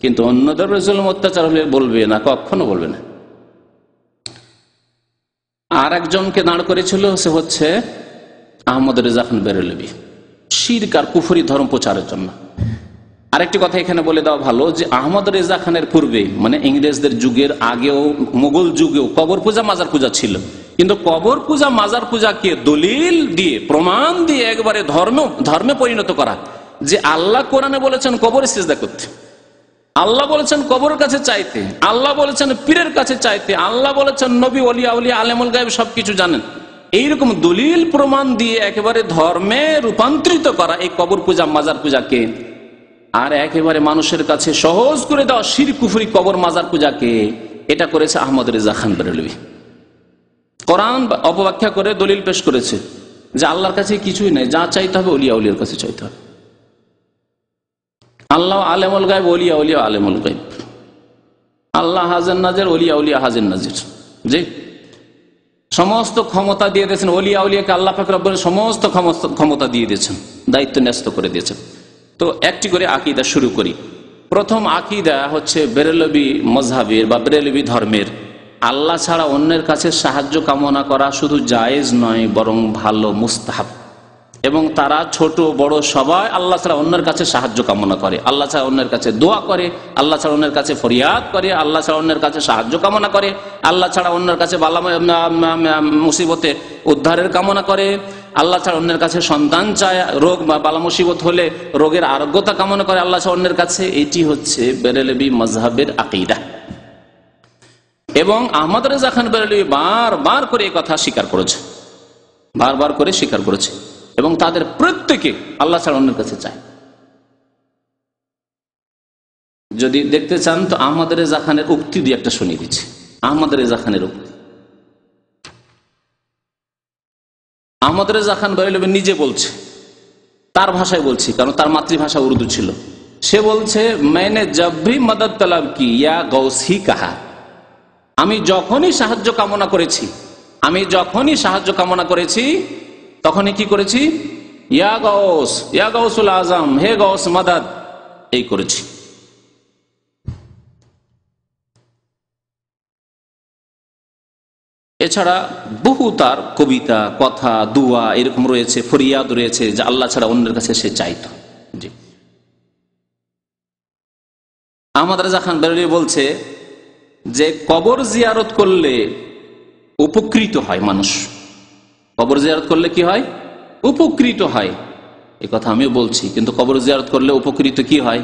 S3: কিন্তু অন্যদের উপরে জুলুম অত্যাচার হলে বলবে না, কখনো বলবে না। আর একজনকে দাঁড় করেছিল, সে হচ্ছে আহমদ রেজা খান বেরেলভি, শিরক আর কুফরি ধর্ম প্রচারের জন্য। আরেকটি কথা এখানে বলে দেওয়া ভালো যে আহমদ রেজা খানের পূর্বে, মানে ইংরেজদের যুগের আগেও, মোগল যুগেও কবর পূজা মাজার পূজা ছিল। কিন্তু কবর পূজা মাজার পূজাকে দলিল দিয়ে, প্রমাণ দিয়ে একবারে ধর্মে পরিণত করা, যে আল্লাহ কোরআনে বলেছেন কবরে সিজদা করতে, আল্লাহ বলেছেন কবরের কাছে চাইতে, আল্লাহ বলেছেন পীরের কাছে চাইতে, আল্লাহ বলেছেন নবী, ওলি, আউলিয়া, আলেমুল গায়েব সবকিছু জানেন, এইরকম দলিল প্রমাণ দিয়ে একেবারে ধর্মে রূপান্তরিত করা এই কবর পূজা মাজার পূজাকে, আর একেবারে মানুষের কাছে সহজ করে দেওয়া শিরক কুফরি কবর মাজার পূজাকে, এটা করেছে আহমদ রেজা খান বেরেলভি। কোরআন অপব্যাখ্যা করে দলিল পেশ করেছে যে আল্লাহর কাছে কিছুই নাই, যা চাইতে হবে ওলিয়া উলিয়ার কাছে চাইতে হবে। আল্লাহ আলেমুল গায়েব, ওলিয়া উলিয়া আলেমুল গায়েব, আল্লাহ হাজির নাজির, ওলিয়া উলিয়া হাজির নাজির। জি, সমস্ত ক্ষমতা দিয়ে দিয়েছেন ওলিয়া উলিয়াকে, আল্লাহ পাক রব্বুল সমস্ত ক্ষমতা দিয়ে দিয়েছেন, দায়িত্ব ন্যস্ত করে দিয়েছেন। তো একটি করে আকীদা শুরু করি। প্রথম আকীদা হচ্ছে বেরেলভি মজহাবের বা বেরেলভি ধর্মের, আল্লাহ ছাড়া অন্যের কাছে সাহায্য কামনা করা শুধু জায়েজ নয়, বরং ভালো, মুস্তাহাব। এবং তারা ছোট বড় সবাই আল্লাহ ছাড়া অন্যের কাছে সাহায্য কামনা করে, আল্লাহ ছাড়া অন্যের কাছে দোয়া করে, আল্লাহ ছাড়া অন্যের কাছে ফরিয়াদ করে, আল্লাহ ছাড়া অন্যের কাছে সাহায্য কামনা করে, আল্লাহ ছাড়া অন্যের কাছে বালা মুসিবতে উদ্ধারের কামনা করে, আল্লাহ ছাড়া অন্যের কাছে সন্তান চায়, রোগ বা বালা মুসিবত হলে রোগের আরোগ্যতা কামনা করে আল্লাহ ছাড়া অন্যের কাছে। এটি হচ্ছে বেরেলভি মজহাবের আকীদা। এবং আহমদ রেজা খান বেরেলভি বারবার করে এই কথা স্বীকার করেছে, বারবার করে স্বীকার করেছে। এবং তাদের প্রত্যেকে আল্লাহ ছাড়া অন্যের কাছে চায়। যদি দেখতে চান তো আহমদ রেজা খানের উক্তি দিয়ে একটা শুনিয়ে দিচ্ছি। আহমদ রেজা খানের উক্তি, আহমদ রেজা খান বেরেলভি নিজে বলছে, তার ভাষায় বলছি কারণ তার মাতৃভাষা উর্দু ছিল। সে বলছে, मैंने जब भी मदद तलब की या गौस ही कहा, আমি যখনই সাহায্য কামনা করেছি, আমি যখনই সাহায্য কামনা করেছি তখনই কি করেছি, ইয়া গৌসুল আজম, হে গৌস মদদ, এই করেছি। এছাড়া বহু তার কবিতা, কথা, দুয়া এরকম রয়েছে, ফরিয়াদ রয়েছে যে আল্লাহ ছাড়া অন্যের কাছে সে চাইতো। জি, আহমদ রেজা খান বেরেলভি বলছে যে কবর জিয়ারত করলে উপকৃত হয় মানুষ। কবর জিয়ারত করলে কি হয়? উপকৃত হয়। এই কথা আমিও বলছি, কিন্তু কবর জিয়ারত করলে উপকৃত কি হয়?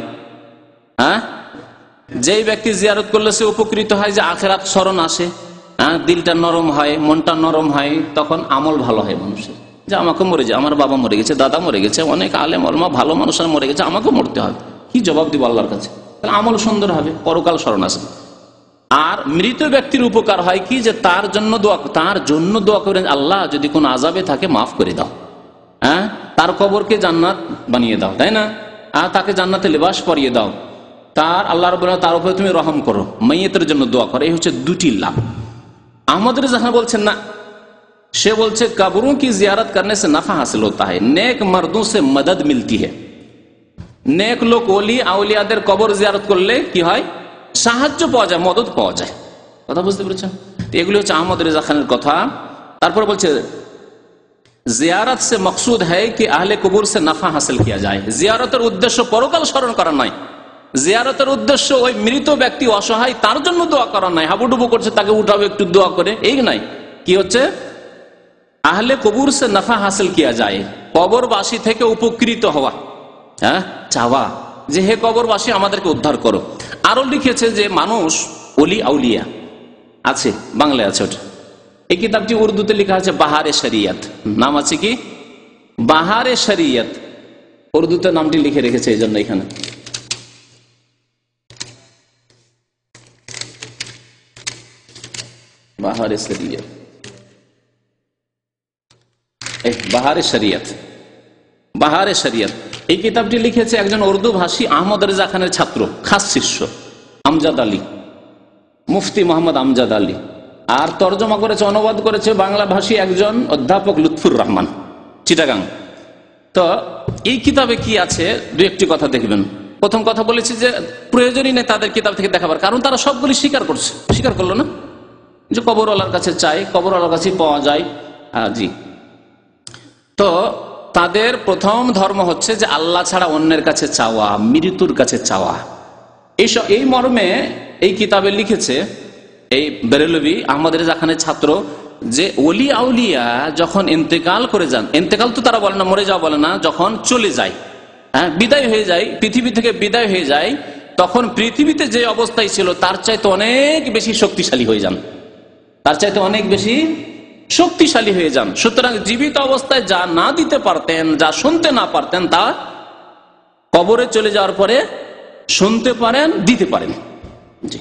S3: হ্যাঁ, যেই ব্যক্তি জিয়ারত করলে সে উপকৃত হয় যে আখিরাত স্মরণ আসে, হ্যাঁ, দিলটা নরম হয়, মনটা নরম হয়, তখন আমল ভালো হয় মানুষের। যে আমাকে মরে যায়, আমার বাবা মরে গেছে, দাদা মরে গেছে, অনেক আলেম ওলামা ভালো মানুষরা মরে গেছে, আমাকে মরতে হবে, কি জবাব দিব আল্লাহর কাছে? তাহলে আমল সুন্দর হবে, পরকাল স্মরণ আসবে। আর মৃত ব্যক্তির উপকার হয় কি, যে তার জন্য দোয়া করেন, আল্লাহ যদি কোনো আযাবে থাকে মাফ করে দাও, হ্যাঁ, তার কবরকে জান্নাত বানিয়ে দাও, তাই না? আর তাকে জান্নাতে লিবাস পরিয়ে দাও, তার আল্লাহ রাব্বুল আলামিন তার উপরে তুমি রহম করো, মাইয়েতের জন্য দোয়া করো। এই হচ্ছে দুটি লাভ। আহমদ রেজা খান বলছেন না, সে বলছে কবरों की जियारत करने से नफा हासिल होता है, नेक मर्दों से मदद मिलती है। नेक लोक ওলি আউলিয়াদের কবর জিয়ারত করলে কি হয়? সাহায্য পাওয়া যায়, মদত পাওয়া যায়। কথা বুঝতে পেরেছেন? এগুলি হচ্ছে আহমদ রেজা খানের কথা। তারপর বলছে জিয়ারত সে মকসুদ है कि আহলে কবর से नफा हासिल किया जाए। জিয়ারতের উদ্দেশ্য পরকাল স্মরণ করা নয়, জিয়ারতের উদ্দেশ্য ওই মৃত ব্যক্তি অসহায় তার জন্য দোয়া করা নাই, হাবুডুবু করছে তাকে উঠাবে একটু দোয়া করে, এই নাই। কি হচ্ছে? আহলে কবর সে নফা হাসিল কিয়া যায়, কবরবাসী থেকে উপকৃত হওয়া, হ্যাঁ, চাওয়া যে হে কবরবাসী আমাদেরকে উদ্ধার করো। আরো লিখেছে যে মানুষ ওলি আউলিয়া আছে, বাংলায় আছে ওটা। এই কিতাবটি উর্দুতে লেখা আছে বাহারে শরিয়ত, নাম আছে কি বাহারে শরিয়ত, উর্দুতে নামটি লিখে রেখেছে এই জন্য এখানে। বাহারে শরিয়ত, বাহারে শরিয়ত, বাহারে শরিয়ত। এই কিতাবটি লিখেছে একজন উর্দু ভাষী আহমদ রেজা খানের ছাত্র, খাস শিষ্য আমজাদ আলী, মুফতি মোহাম্মদ আমজাদ আলী। আর তর্জমা করেছে, অনুবাদ করেছে বাংলা ভাষী একজন অধ্যাপক লুৎফুর রহমান, চিটাগাং। তো এই কিতাবে কি আছে দু একটি কথা দেখবেন। প্রথম কথা বলেছি যে প্রয়োজনই নেই তাদের কিতাব থেকে দেখাবার, কারণ তারা সবগুলি স্বীকার করছে, স্বীকার করলো না যে কবরওয়ালার কাছে চাই, কবরওয়ালার কাছে পাওয়া যায়। জি, তো তাদের প্রথম ধর্ম হচ্ছে যে আল্লাহ ছাড়া অন্যের কাছে চাওয়া, মৃত্যুর কাছে চাওয়া। এই মর্মে এই কিতাবে লিখেছে এই বেরেলভি, আহমদ রেজা খানের ছাত্র, যে ওলি আউলিয়া যখন ইন্তেকাল করে যান, ইন্তেকাল তো তারা বলে না, মরে যাওয়া বলে না, যখন চলে যায়, হ্যাঁ, বিদায় হয়ে যায়, পৃথিবী থেকে বিদায় হয়ে যায়, তখন পৃথিবীতে যে অবস্থায় ছিল তার চাইতে অনেক বেশি শক্তিশালী হয়ে যান, তার চাইতে অনেক বেশি শক্তিশালী হয়ে যান। সুতরাং জীবিত অবস্থায় যা না দিতে পারতেন, যা শুনতে না পারতেন, তা কবরে চলে যাওয়ার পরে শুনতে পারেন, দিতে পারেন। জি,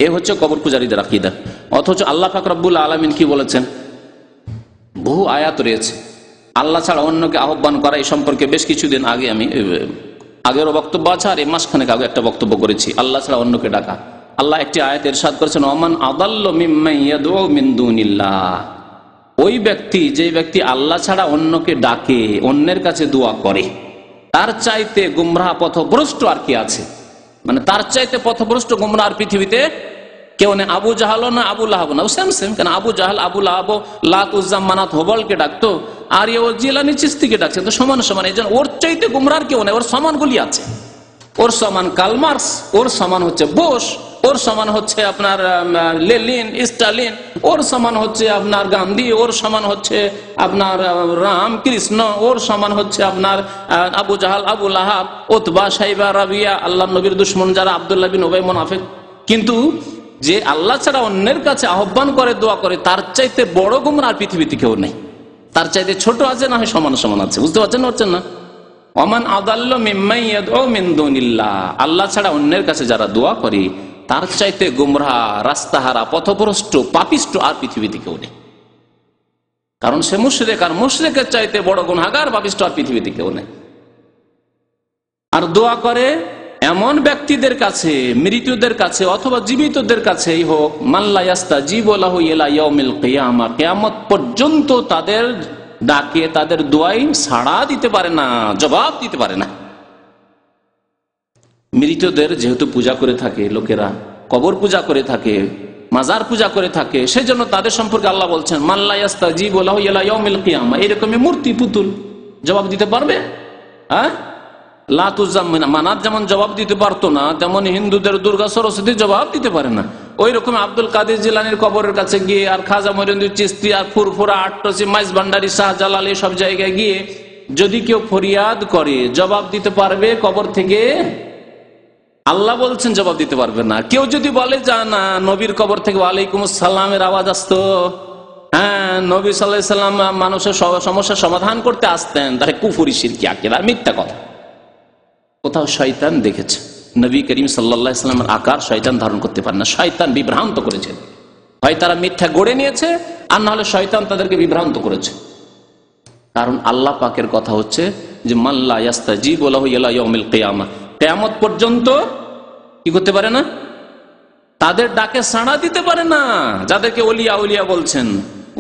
S3: এ হচ্ছে কবর পূজারীদের আকীদা। অথচ আল্লাহ পাক রব্বুল আলামিন কি বলেছেন? বহু আয়াত রয়েছে আল্লাহ ছাড়া অন্যকে আহ্বান করা। এই সম্পর্কে বেশ কিছুদিন আগে আমি আগেরও বক্তব্য আছে, আর এই মাসখানেক আগে একটা বক্তব্য করেছি, আল্লাহ ছাড়া অন্যকে ডাকা। আল্লাহ একটি আয়াত ইরশাদ করেছেন, ওমান আদাল্লু মিম্মান ইয়াদউ মিন দুনিল্লাহ, ওই ব্যক্তি, যে ব্যক্তি আল্লাহ ছাড়া অন্যকে ডাকে, অন্যের কাছে দোয়া করে, তার চাইতে গুমরাহ পথভ্রষ্ট আর কি আছে? মানে তার চাইতে পথভ্রষ্ট গুমরাহ আর পৃথিবীতে কেউ নেই। আবু জাহাল না আবু লাহাব না, সেম সেম। কেন আবু জাহাল, আবু লাহাব লাত উজ্জা মানাত হোবলকে ডাকতো, আর ও জিলানি চিস্তিকে ডাকছে, তো সমান সমান। এই জন্য ওর চাইতে গুমরাহ কেউ নেই, ওর সমানগুলি আছে। ওর সমান কার্ল মার্কস, ওর সমান হচ্ছে বোস, ওর সমান হচ্ছে আপনার লেনিন, স্টালিন, ওর সমান হচ্ছে আপনার গান্ধী, ওর সমান হচ্ছে আপনার রামকৃষ্ণ, ওর সমান হচ্ছে আপনার আবু জাহাল, আবু লাহাব, উতবা, সাইবা, রাবিয়া, আল্লাহ নবীর দুশ্মন যারা, আব্দুল্লাহ বিন উবাই মুনাফিক। কিন্তু যে আল্লাহ ছাড়া অন্যের কাছে আহ্বান করে, দোয়া করে, তার চাইতে বড় গুমরাহ পৃথিবীতে কেউ নেই। তার চাইতে ছোট আছে না হয় সমান সমান আছে। বুঝতে পারছেন না? ওমান আদাল্লু মিম্মান ইয়াদউ মিন দুনিল্লাহ, আল্লাহ ছাড়া অন্যের কাছে যারা দোয়া করে তার চাইতে গুমরাহ, রাস্তাহারা, পথভ্রষ্ট, পাপিষ্ট আর পৃথিবীতে কেউ নেই। কারণ সে মুশরিক, আর মুশরিকের চাইতে বড় গুনাহগার, পাপিষ্ট আর পৃথিবীতে কেউ নেই। আর দোয়া করে এমন ব্যক্তিদের কাছে, মৃতদের কাছে অথবা জীবিতদের কাছেই হোক, মাল্লা ইয়াস্তাজিবু লাহু ইলা ইয়াউমিল কিয়ামা, কিয়ামত পর্যন্ত তাদের ডাকে, তাদের দোয়াই সাড়া দিতে পারে না, জবাব দিতে পারে না। মৃতদের যেহেতু পূজা করে থাকে লোকেরা, কবর পূজা করে থাকে, মাজার পূজা করে থাকে, সেজন্য তাদের সম্পর্কে আল্লাহ বলছেন মাল্লা ইয়াস্তাজিবু লাহু ইলা ইয়াউমিল কিয়ামা, এরকমই মূর্তি পুতুল জবাব দিতে পারবে? হ্যাঁ, মানাত যেমন জবাব দিতে পারতো না, তেমন হিন্দুদের দুর্গা সরস্বতী জবাব দিতে পারে না। ওই রকম আব্দুল কাদের জিলানির কবরের কাছে গিয়ে, আর খাজা মঈনুদ্দিন চিশতি, আর ফুরফুরা, আটটসি, মাইজ ভান্ডারী, শাহজালাল, সব জায়গায় গিয়ে যদি কেউ ফরিয়াদ করে, জবাব দিতে পারবে কবর থেকে? আল্লাহ বলছেন জবাব দিতে পারবে না। কেউ যদি বলে যা না, নবীর কবর থেকে ওয়ালাইকুম আসসালামের আওয়াজ আসতো, হ্যাঁ নবী সাল্লাল্লাহু আলাইহি সাল্লাম মানুষের সমস্যার সমাধান করতে আসতেন, তাহলে কুফরি শিরকি আকীদা, মিথ্যা কথা। কোথাও শয়তান দেখেছে নবী করিম সাল্লাল্লাহু আলাইহি সাল্লামের আকার শয়তান ধারণ করতে পারে না, শয়তান বিভ্রান্ত করেছে। হয় তারা মিথ্যা গড়ে নিয়েছে, আর না হলে শয়তান তাদেরকে বিভ্রান্ত করেছে। কারণ আল্লাহ পাকের কথা হচ্ছে যে মাল্লা ইয়াস্তাজিবু লাহু ইলা ইয়াউমিল কিয়ামা, কিয়ামত পর্যন্ত কি করতে পারে না, তাদের ডাকে সাড়া দিতে পারে না, যাদেরকে ওলিয়া উলিয়া বলছেন।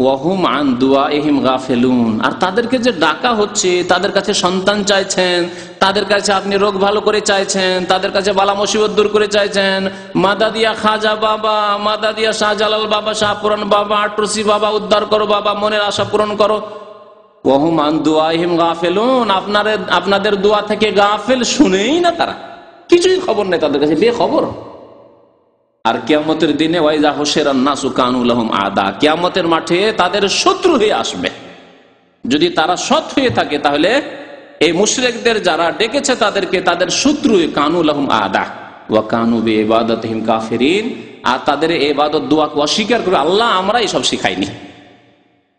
S3: ওয়াহুম আন দুআইহিম গাফিলুন, আর তাদেরকে যে ডাকা হচ্ছে, তাদের কাছে সন্তান চাইছেন, তাদের কাছে আপনি রোগ ভালো করে চাইছেন, তাদের কাছে বালা মুসিবত দূর করে চাইছেন, মাদাদিয়া খাজা বাবা, মাদাদিয়া শাহজালাল বাবা, শাহপুরান বাবা, আটরসি বাবা, উদ্ধার করো বাবা, মনের আশা পূরণ করো। ওয়াহুম আন দুআইহিম গাফিলুন, আপনাদের দোয়া থেকে গাফিল, শুনেই না তারা, কিছুই খবর নেই তাদের কাছে, বেখবর। আর কিয়ামতের দিনে ওয়াইজা হুশিরান নাসু কানু লাহুম আদা, কিয়ামতের মাঠে তাদের শত্রু হয়ে আসবে। যদি তারা সৎ হয়ে থাকে তাহলে এই মুশরিকদের যারা ডেকেছে তাদেরকে তাদের শত্রু কানু লাহুম আদা ওয়া কানু বিইবাদাতিহিম কাফিরিন, আর তাদের ইবাদত দোয়াকে অস্বীকার করে আল্লাহ আমরা এসব শিখাইনি।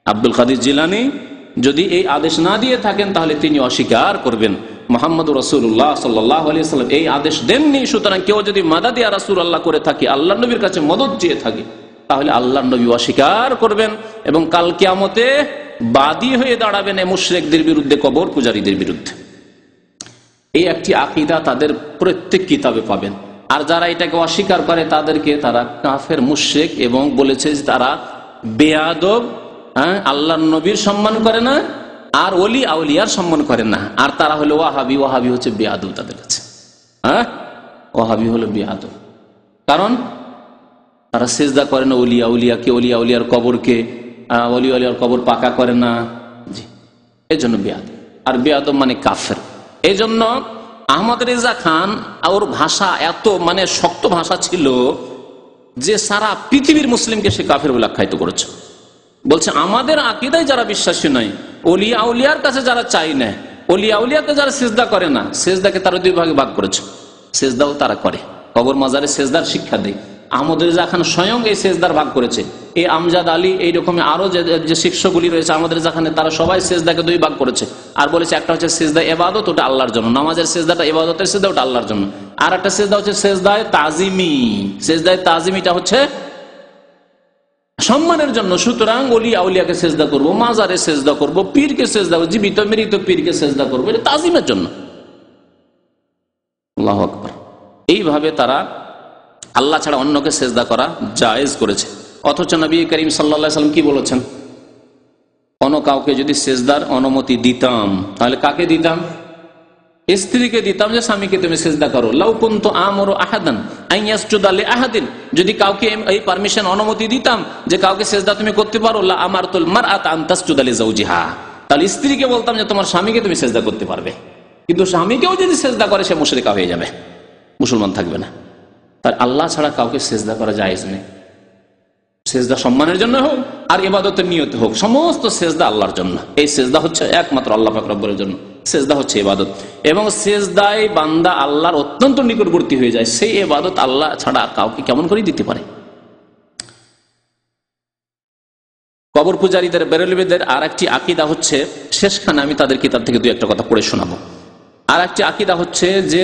S3: আব্দুল কাদের জিলানী যদি এই আদেশ না দিয়ে থাকেন তাহলে তিনি অস্বীকার করবেন। মুহাম্মদুর রাসূলুল্লাহ সাল্লাল্লাহু আলাইহি ওয়াসাল্লাম এই আদেশ দেননি। সুতরাং কেউ যদি মাদাদ ইয়া রাসূলুল্লাহ করে থাকে, আল্লাহর নবীর কাছে মদদ চেয়ে থাকে, তাহলে আল্লাহর নবী অস্বীকার করবেন এবং কাল কিয়ামতে বাদী হয়ে দাঁড়াবেন এই মুশরিকদের বিরুদ্ধে, কবর পূজারীদের বিরুদ্ধে। এই একটি আকীদা তাদের প্রত্যেক কিতাবে পাবেন। আর যারা এটাকে অস্বীকার করে তাদেরকে তারা কাফের, মুশরিক এবং বলেছে যে তারা বেয়াদব, আল্লাহর নবীর সম্মান করে না আর ওলি আউলিয়ার সম্মান করে না। আর তারা হলো ওয়াহাবি, ওয়াহাবি হচ্ছে বেয়াদব তাদের কাছে। ওয়াহাবি হলো বেয়াদব, কারণ তারা সিজদা করে না ওলিয়া উলিয়াকে, ওলিয়া উলিয়ার কবরকে, ওলিয়া উলিয়ার কবর পাকা করে না, জি, এই জন্য বেয়াদব। আর বেয়াদব মানে কাফের। এই জন্য আহমদ রেজা খান ওর ভাষা এত মানে শক্ত ভাষা ছিল যে সারা পৃথিবীর মুসলিমকে সে কাফের বলে আখ্যায়িত করেছে। বলছে আমাদের আকীদায় যারা বিশ্বাসী নয়, ওলিয়া আউলিয়ার কাছে যারা চাই না, ওলিয়া আউলিয়াকে যারা সিজদা করে না, সিজদাকে তারা দুই ভাগে ভাগ করেছে। সিজদাও তারা করে, কবর মাজারে সিজদার শিক্ষা দেয়। আহমদ রেজা খান স্বয়ং এই সিজদার ভাগ করেছে। এই আমজাদ আলী, এইরকম আরো যে শিষ্যগুলি রয়েছে আহমদ রেজা খানের, তারা সবাই সিজদাকে দুই ভাগ করেছে। আর বলেছে একটা হচ্ছে সিজদা ইবাদত, ওটা আল্লাহর জন্য, নামাজের সিজদাটা ইবাদতের সিজদা, ওটা আল্লাহর জন্য। আর একটা সিজদা হচ্ছে সিজদায়ে তাজিমি, সিজদায়ে তাজিমিটা হচ্ছে সম্মানের জন্য। সুতরাং ওলি আউলিয়াকে সেজদা করব, মাজারে সেজদা করব, পীরকে সেজদা করব, জীবিত মৃত পীরকে সেজদা করব, এটা তাজিমের জন্য। আল্লাহু আকবার। এইভাবে তারা আল্লাহ ছাড়া অন্যকে সেজদা করা জায়েজ করেছে। অথচ নবী করিম সাল্লাল্লাহু আলাইহি ওয়াসাল্লাম কি বলেছেন? অন্য কাউকে যদি সেজদার অনুমতি দিতাম তাহলে কাকে দিতাম? স্ত্রীকে দিতাম, যে স্বামীকে তুমি সিজদা করো। লাউ কুনতু আমরু আহাদান আন ইয়াসজুদা লিআহাদিন, যদি কাউকে এই পারমিশন অনুমতি দিতাম যে কাউকে সিজদা তুমি করতে পারো, লা আমারতুল মারআতা আন তাসজুদা লিজাওজিহা, তাহলে স্ত্রীকে বলতাম যে তোমার স্বামীকে তুমি সিজদা করতে পারবে। কিন্তু স্বামীকেও যদি সিজদা করে সে মুশরিকা হয়ে যাবে, মুসলমান থাকবে না। তাই আল্লাহ ছাড়া কাউকে সিজদা করা জায়েজ নেই। সিজদা সম্মানের জন্য হোক আর ইবাদতের নিয়তে হোক, সমস্ত সিজদা আল্লাহর জন্য। এই সিজদা হচ্ছে একমাত্র আল্লাহ পাক রব্বুল জন্য। সিজদা হচ্ছে ইবাদত, এবং সিজদায় বান্দা আল্লাহর অত্যন্ত নিকটবর্তী হয়ে যায়। সেই ইবাদত আল্লাহ ছাড়া কাউকে কেমন করে দিতে পারে? কবর পূজারীদের, বেরেলভীদের আর একটি আকীদা হচ্ছে, শেষখানে আমি তাদের কিতাব থেকে দুই একটা কথা পড়ে শোনাবো। আর একটি আকীদা হচ্ছে যে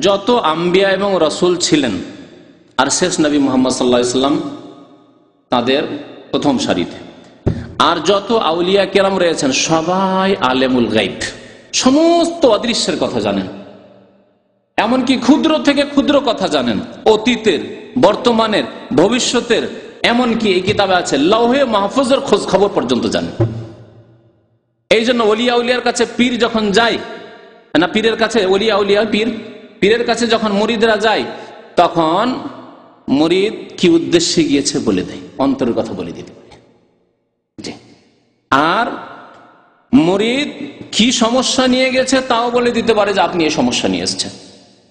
S3: যত আম্বিয়া এবং রসুল ছিলেন আর শেষ নবী মুহাম্মদ সাল্লাল্লাহু আলাইহি ওয়াসাল্লাম তাদের প্রথম সারিতে, আর যত আউলিয়া কেরাম রয়েছেন সবাই আলেমুল গায়ব, সমস্ত অদৃশ্যের কথা জানেন, এমনকি ক্ষুদ্র থেকে ক্ষুদ্র কথা জানেন, অতীতের, বর্তমানের, ভবিষ্যতের, এমনকি এই কিতাবে আছে লৌহে মাহফুজের খোঁজ খবর পর্যন্ত জানেন। এই জন্য ওলিয়া উলিয়ার কাছে পীর যখন যায় না, পীরের কাছে ওলিয়া উলিয়া পীরের কাছে যখন মুরিদরা যায় তখন মুরিদ কি উদ্দেশ্যে গিয়েছে বলে দেয়, অন্তরের কথা বলে দিতে পারে। আর মুরিদ কি সমস্যা নিয়ে গেছে তাও বলে দিতে পারে যে আপনি এই সমস্যা নিয়ে এসেছেন।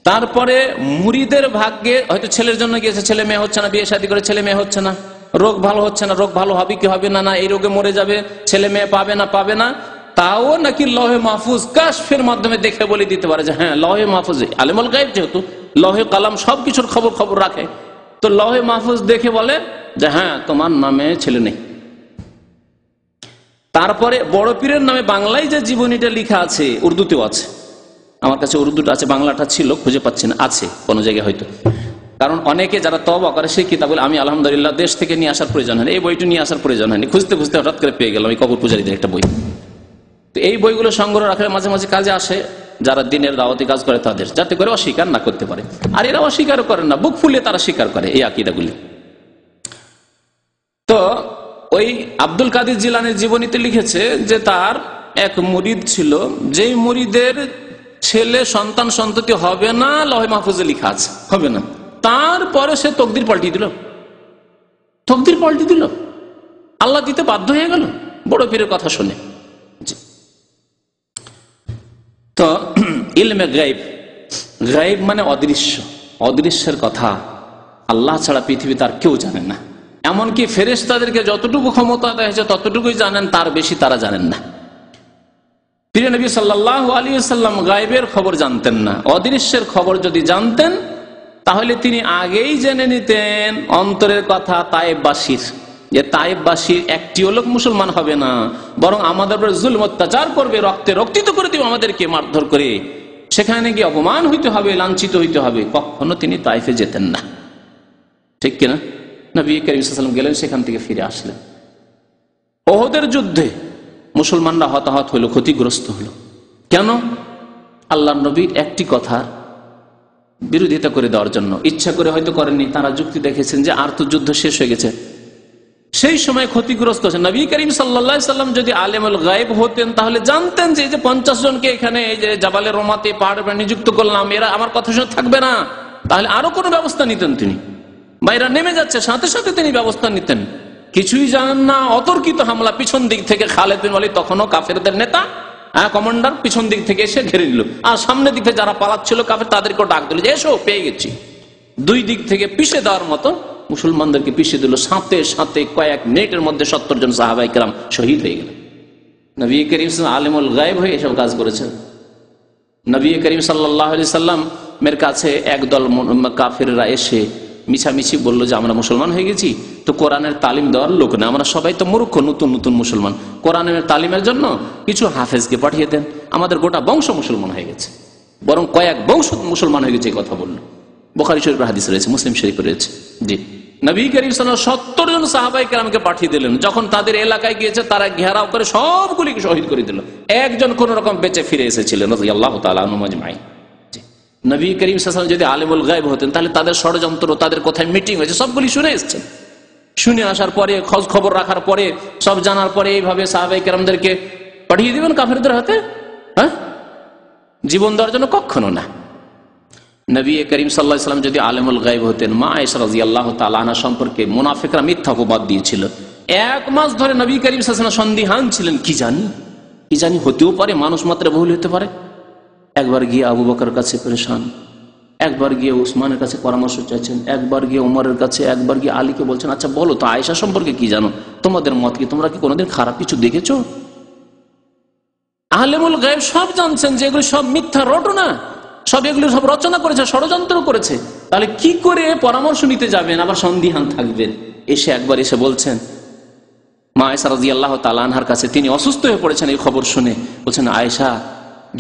S3: তারপরে মুরিদের ভাগ্যে হয়তো ছেলের জন্য গিয়েছে, ছেলে মেয়ে হচ্ছে না, বিয়ে শাদী করে ছেলে মেয়ে হচ্ছে না, রোগ ভালো হচ্ছে না, রোগ ভালো হবে কি হবে না, না এই রোগে মরে যাবে, ছেলে মেয়ে পাবে না, তাও নাকি লৌহে মাহফুজ কাশফের মাধ্যমে দেখে বলে দিতে পারে যে হ্যাঁ লৌহে মাহফুজ, আলেমুল গায়ব যেহেতু লৌহে কালাম সবকিছুর খবর রাখে, তো লৌহে মাহফুজ দেখে বলে যে হ্যাঁ তোমার নামে ছেলে নেই। তারপরে বড় পীরের নামে বাংলায় যে জীবনীটা লেখা আছে, উর্দুতেও আছে, আমার কাছে উর্দুটা আছে, বাংলাটা ছিল খুঁজে পাচ্ছি না, আছে কোনো জায়গায় হয়তো, কারণ অনেকে যারা তওবা করে সেই কিতাব আমি আলহামদুলিল্লাহ দেশ থেকে নিয়ে আসার প্রয়োজন হয়নি, এই বইটা নিয়ে আসার প্রয়োজন হয়নি, খুঁজতে হঠাৎ করে পেয়ে গেলাম এই কবর পূজারীদের একটা বই। তো এই বইগুলো সংগ্রহ রাখলে মাঝে মাঝে কাজে আসে যারা দিনের দাওয়াতি কাজ করে তাদের, যাতে করে অস্বীকার না করতে পারে। আর এরা অস্বীকার করেন না, বুক ফুলিয়ে তারা স্বীকার করে এই আকীদাগুলি। তো ওই আব্দুল কাদের জিলানীর জীবনীতে লিখেছে যে তার এক মুরিদ ছিল, যেই মুরিদের ছেলে সন্তান সন্ততি হবে না, লৌহে মাহফুজে লেখা আছে হবে না, তারপরে সে তকদির পাল্টি দিল, আল্লাহ দিতে বাধ্য হয়ে গেল বড় পীরের কথা শুনে। তো ইলমে গায়ব মানে অদৃশ্যের কথা আল্লাহ ছাড়া পৃথিবীতে আর কেউ জানেন না। এমনকি ফেরেশতাদেরকে যতটুকু ক্ষমতা দেওয়া হয়েছে ততটুকুই জানেন, তার বেশি তারা জানেন না। প্রিয় নবী সাল্লাল্লাহু আলাইহি ওয়াসাল্লাম গায়বের খবর জানতেন না। অদৃশ্যের খবর যদি জানতেন তাহলে তিনি আগেই জেনে নিতেন অন্তরের কথা তায়েববাসীর, যে তায়েববাসীর একটিও লোক মুসলমান হবে না, বরং আমাদের উপর জুলম অত্যাচার করবে, রক্তিত করে দিবে আমাদেরকে মারধর করে, সেখানে গিয়ে অপমান হইতে হবে, লাঞ্ছিত হইতে হবে। কখনো তিনি তাইফে যেতেন না, ঠিক কিনা? নবী করিম সাল্লাল্লাহু আলাইহি ওয়াসাল্লাম গেলেন, সেখান থেকে ফিরে আসলেন। ওহদের যুদ্ধে মুসলমানরা হতাহত হলো, ক্ষতিগ্রস্ত হলো। কেন? আল্লাহর নবীর একটি কথা বিরোধিতা করে দেওয়ার জন্য। ইচ্ছা করে হয়তো করেননি, তারা যুক্তি দেখেছেন যে আর তো যুদ্ধ শেষ হয়ে গেছে, সেই সময় ক্ষতিগ্রস্ত হয়েছে। নবী করিম সাল্লাল্লাহু আলাইহি ওয়াসাল্লাম যদি আলেমুল গায়ব হতেন তাহলে জানতেন যে এই যে 50 জনকে এখানে এই যে জাবালে রোমাতে পাহাড়ে নিযুক্ত করলাম, এরা আমার কথা শুনে থাকবে না, তাহলে আরো কোনো ব্যবস্থা নিতেন তিনি, বা এরা নেমে যাচ্ছে, সাথে সাথে তিনি ব্যবস্থা নিতেন। কিছুই জানেন না, অতর্কিত হামলা পিছন দিক থেকে। খালিদ বিন ওয়ালিদ তখনও কাফেরদের নেতা, কমান্ডার, পিছন দিক থেকে এসে ঘিরে নিল, আর সামনের দিকে যারা পালাচ্ছিল কাফের তাদেরকেও ডাক দিল যে এসো, পেয়ে গেছি। দুই দিক থেকে পিষে দেওয়ার মতো মুসলমানদেরকে পিষে দিল। সাথে সাথে কয়েক মিনিটের মধ্যে 70 জন সাহাবায়ে কেরাম শহীদ হয়ে গেলেন। নবী করিম আলেমুল গায়ব হয়ে এসব কাজ করেছেন। নবী করিম সাল্লাল্লাহু আলাইহি সাল্লামের কাছে একদল কাফেররা এসে মিছামিছি বললো যে আমরা মুসলমান হয়ে গেছি, তো কোরআনের তালিম দেওয়ার লোক না, আমরা সবাই তো মূর্খ, নতুন মুসলমান, কোরআনের তালিমের জন্য কিছু হাফেজকে পাঠিয়ে দেন, আমাদের গোটা বংশ মুসলমান হয়ে গেছে, বরং কয়েক বংশ মুসলমান হয়ে গেছে। এই কথা বললো, বুখারী শরীফের হাদিস রয়েছে, মুসলিম শরীফে রয়েছে। জি, নবী করিম সাল্লাল্লাহু আলাইহি ওয়াসাল্লাম 70 জন সাহাবায়ে কেরামকে পাঠিয়ে দিলেন। যখন তাদের এলাকায় গিয়েছে তারা ঘেরাও করে সবগুলিকে শহীদ করে দিল। একজন কোন রকম বেঁচে ফিরে এসেছিলেন রাদিয়াল্লাহু তাআলা আনহু আজমাইন। নবী করিম সাল্লাল্লাহু আলাইহি ওয়াসাল্লাম যদি আলেমুল গায়ব হতেন তাহলে তাদের ষড়যন্ত্র, তাদের কোথায় মিটিং হয়েছে সবগুলি শুনে এসেছেন। শুনে আসার পরে, খোঁজ খবর রাখার পরে, সব জানার পরে এইভাবে সাহাবায়ে কেরামদেরকে পাঠিয়ে দিবেন কাফেরদের হাতে? হ্যাঁ, জীবন দেওয়ার জন্য? কখনো না। নবী করিম সাল্লাল্লাহু আলাইহি ওয়াসাল্লাম যদি আলেমুল গায়ব হতেন, মা আয়েশা রাদিয়াল্লাহু তাআলা আনহা সম্পর্কে মুনাফিকরা মিথ্যা অপবাদ দিয়েছিল। 1 মাস ধরে নবী করিম সাল্লাল্লাহু আলাইহি ওয়াসাল্লাম সন্দিহান ছিলেন, কি জানি হতেও পারে, মানুষ মাত্র ভুল হতে পারে। একবার গিয়ে আবু বকরের কাছে পরেশান, একবার গিয়ে উসমানের কাছে পরামর্শ চাইছেন, একবার গিয়ে ওমরের কাছে, একবার গিয়ে আলীকে বলছেন আচ্ছা বলো তো আয়েশা সম্পর্কে কি জানো, তোমাদের মত কি, তোমরা কি কোনোদিন খারাপ কিছু দেখেছো? আলেমুল গায়ব সব জানছেন যে এগুলো সব মিথ্যা রটনা, সব এগুলো সব রচনা করেছে, ষড়যন্ত্র করেছে। তাহলে কি করে পরামর্শ নিতে যাবেন, আবার সন্দিহান থাকবেন? একবার এসে বলছেন মা আয়েশা রাদিয়াল্লাহু তাআলা আনহার কাছে, তিনি অসুস্থ হয়ে পড়েছেন এই খবর শুনে, বলছেন আয়েশা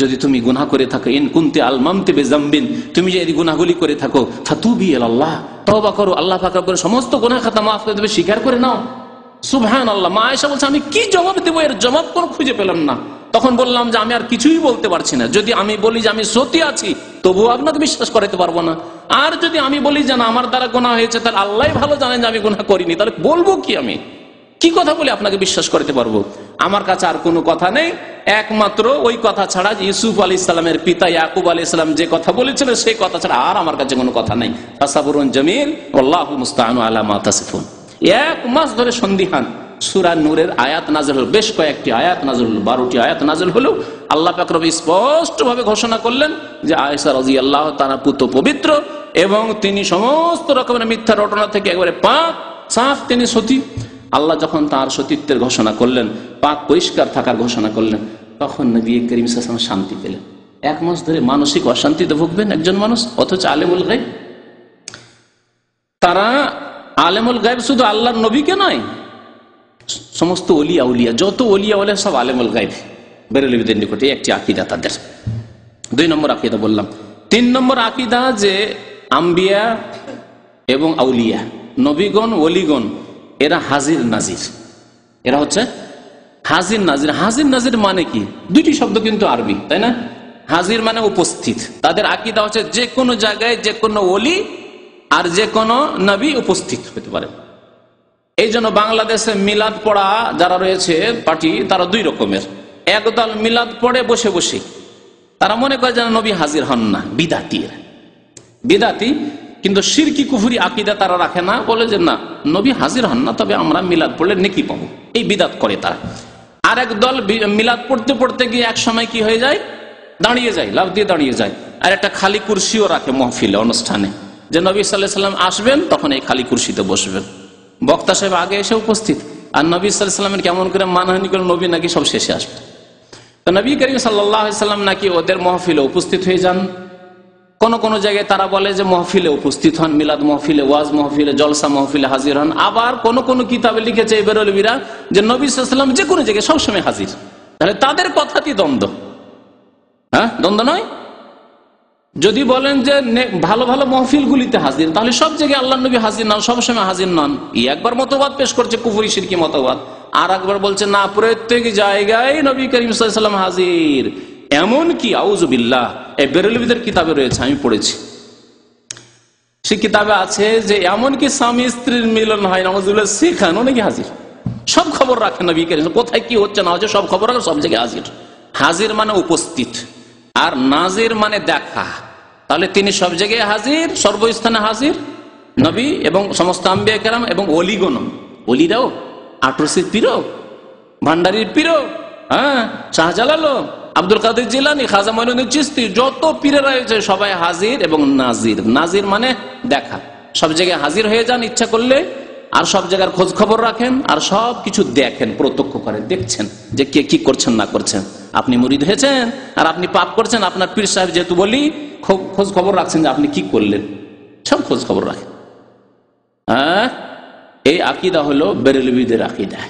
S3: যদি তুমি গুনাহ করে থাকো, ইন কুনতি আলমামতি বিযামবিন, তুমি যদি গুনাহগুলি করে থাকো, ফাতুবি ইলাল্লাহ, তওবা করো, আল্লাহ পাক রব্বুল সমস্ত গুনাহ খাতা মাফ করে দেবে, স্বীকার করে নাও। সুবহানাল্লাহ। মা আয়েশা বলছে আমি কি জবাব দেবো, এর জবাব কোনো খুঁজে পেলাম না। তখন বললাম যে আমি আর কিছুই বলতে পারছি না। যদি আমি বলি যে আমি সত্যি আছি, তবুও আপনাকে বিশ্বাস করাতে পারবো না। আর যদি আমি বলি যে না আমার দ্বারা গুনাহ হয়েছে, তাহলে আল্লাহ ভালো জানেন যে আমি গুনাহ করিনি, তাহলে বলবো কি, আমি কি কথা বলে আপনাকে বিশ্বাস করতে পারবো? আমার কাছে আর কোনো কথা নেই, একমাত্র ওই কথা ছাড়া, ইউসুফ আলাইহিস সালামের পিতা ইয়াকুব আলাইহিস সালাম যে কথা বলেছিলেন সেই কথা ছাড়া আর আমার কাছে কোনো কথা নেই। ফাসাবরুন জামিল ওয়াল্লাহু মুস্তাআনু আলা মা তাসিফুন। 1 মাস ধরে সন্দিহান। সূরা নূরের আয়াত নাযিল হলো, বেশ কয়েকটি আয়াত নাযিল হলো, 12টি আয়াত নাযিল হলো। আল্লাহ পাক রব্বুল স্পষ্ট ভাবে ঘোষণা করলেন যে আয়েশা রাদিয়াল্লাহু তাআলা পুত্র পবিত্র এবং তিনি সমস্ত রকমের মিথ্যা রটনা থেকে একবারে পাক সাফ, তিনি সতী। আল্লাহ যখন তার সতীত্বের ঘোষণা করলেন, পাক পরিষ্কার থাকার ঘোষণা করলেন, তখন নবী করিম সাল্লাল্লাহু আলাইহি ওয়াসাল্লাম শান্তি পেলেন। 1 মাস ধরে মানসিক অশান্তিতে ভুগবেন একজন মানুষ, অথচ আলেমুল গায়ব। তারা আলেমুল গায়ব শুধু আল্লাহর নবীকে নয়, সমস্ত ওলিয়া উলিয়া, যত ওলিয়া ওলিয়া সব আলেমুল গায়ব বেরেলভীদের নিকটে একটি আকীদা তাদের। 2 নম্বর আকীদা বললাম। 3 নম্বর আকীদা যে আম্বিয়া এবং আউলিয়া, নবীগণ ওলিগণ, এরা হাজির নাজির। এরা হচ্ছে হাজির নাজির। হাজির নাজির মানে কি? 2টি শব্দ কিন্তু আরবি, তাই না? হাজির মানে উপস্থিত। তাদের আকীদা হচ্ছে যে কোনো জায়গায় যে কোনো ওলি আর যে কোনো নবী উপস্থিত হতে পারে। এই জন্য বাংলাদেশে মিলাদ পড়া যারা রয়েছে পার্টি, তারা 2 রকমের। একদল মিলাদ পড়ে বসে বসে, তারা মনে করে যেন নবী হাজির হন না, বিদাতি। কিন্তু শিরকি কুফরি আকীদা তারা রাখে না, বলে যে না নবী হাজির হন না, তবে আমরা মিলাদ পড়লে নেকি পাবো, এই বিদাত করে তারা। আর এক দল মিলাদ পড়তে পড়তে গিয়ে এক সময় কি হয়ে যায়, দাঁড়িয়ে যায়, লাফ দিয়ে দাঁড়িয়ে যায়। আর একটা খালি কুরসিও রাখে মহফিলে, অনুষ্ঠানে, যে নবী সাল্লাল্লাহু আলাইহি ওয়াসাল্লাম আসবেন, তখন এই খালি কুরসিতে বসবেন। বক্তা সাহেব আগে এসে উপস্থিত, আর নবী সাল্লাল্লাহু আলাইহি ওয়াসাল্লামের কেমন করে মানহানি করে, নবী নাকি সব শেষে আসবে। তো নবী করিম সাল্লাল্লাহু আলাইহি ওয়াসাল্লাম নাকি ওদের মহফিলে উপস্থিত হয়ে যান। কোন কোন জায়গায় তারা বলে যে মহফিলে উপস্থিত হন, মিলাদ মহফিলে, ওয়াজ মহফিলে, জলসা মহফিলে হাজির হন। আবার কোন কোন কিতাবে লিখেছে এই বেরলভীরা যে নবী সাল্লাল্লাহু আলাইহি ওয়াসাল্লাম যে কোনো জায়গায় সবসময় হাজির। তাহলে তাদের কথাটি দ্বন্দ্ব, হ্যাঁ, দ্বন্দ্ব নয়। যদি বলেন যে ভালো ভালো মহফিলগুলিতে হাজির, তাহলে সব জায়গায় আল্লাহ নবী হাজির নন, সবসময় হাজির নন। একবার মতবাদ পেশ করছে কুফরি শিরকি মতবাদ, আর একবার বলছে না প্রত্যেক জায়গায় নবী করিম সাল্লাল্লাহু আলাইহি ওয়াসাল্লাম হাজির। এমন কি আউযুবিল্লাহ, এই বেরেলভীদের কিতাবে রয়েছে, আমি পড়েছি, সেই কিতাবে আছে যে এমন কি স্বামী স্ত্রীর মিলন হয়, নাউযুবিল্লাহ, সেখানেও নাকি হাজির। সব খবর রাখেন নবী করিম, কোথায় কি হচ্ছে না হচ্ছে সব খবর রাখেন, সব জায়গায় হাজির। হাজির মানে উপস্থিত, আর নাজির মানে দেখা। তাহলে তিনি সব জায়গায় হাজির, সর্বস্থানে হাজির, নবী এবং সমস্ত আম্বিয়া কেরাম এবং অলিগণ। অলিরাও, আটরসির পীরও, ভান্ডারির পীরও, হ্যাঁ, শাহজালালও, আব্দুল কাদের জিলানী, খাজা মঈনুদ্দিন চিশতি, যত পীরেরা রয়েছে সবাই হাজির এবং নাজির। নাজির মানে দেখা, সব জায়গায় হাজির হয়ে যান ইচ্ছা করলে, আর সব জায়গার খোঁজ খবর রাখেন, আর সব কিছু দেখেন, প্রত্যক্ষ করেন, দেখছেন যে কে কি করছেন না করছেন। আপনি মুরিদ হয়েছেন আর আপনি পাপ করছেন, আপনার পীর সাহেব যেহেতু বলি খোঁজ খবর রাখছেন যে আপনি কি করলেন, সব খোঁজ খবর রাখেন। হ্যাঁ, এই আকীদা হলো বেরেলভীদের আকীদা,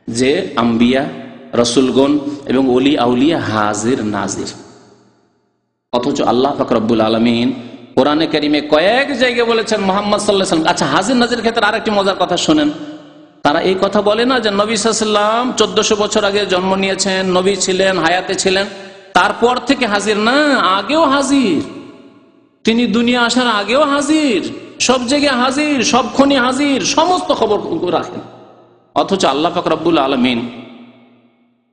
S3: যে আম্বিয়া, রাসূলগণ এবং ওলি আউলিয়া হাজির নাজির। অথচ আল্লাহ পাক রব্বুল আলামিন কোরআনে কারিমে কয়েক জায়গায় বলেছেন মুহাম্মদ সাল্লাল্লাহু আলাইহি ওয়াসাল্লাম। আচ্ছা, হাজির নাজির ক্ষেত্রে আরেকটি মজার কথা শোনেন। তারা এই কথা বলে না যে নবী সাল্লাল্লাহু আলাইহি ওয়াসাল্লাম 1400 বছর আগে জন্ম নিয়েছেন, নবী ছিলেন, হায়াতে ছিলেন, তারপর থেকে হাজির না, আগেও হাজির। তিনি দুনিয়া আসার আগেও হাজির, সব জায়গায় হাজির, সবক্ষণই হাজির, সমস্ত খবর রাখেন। অথচ আল্লাহ পাক রব্বুল আলামিন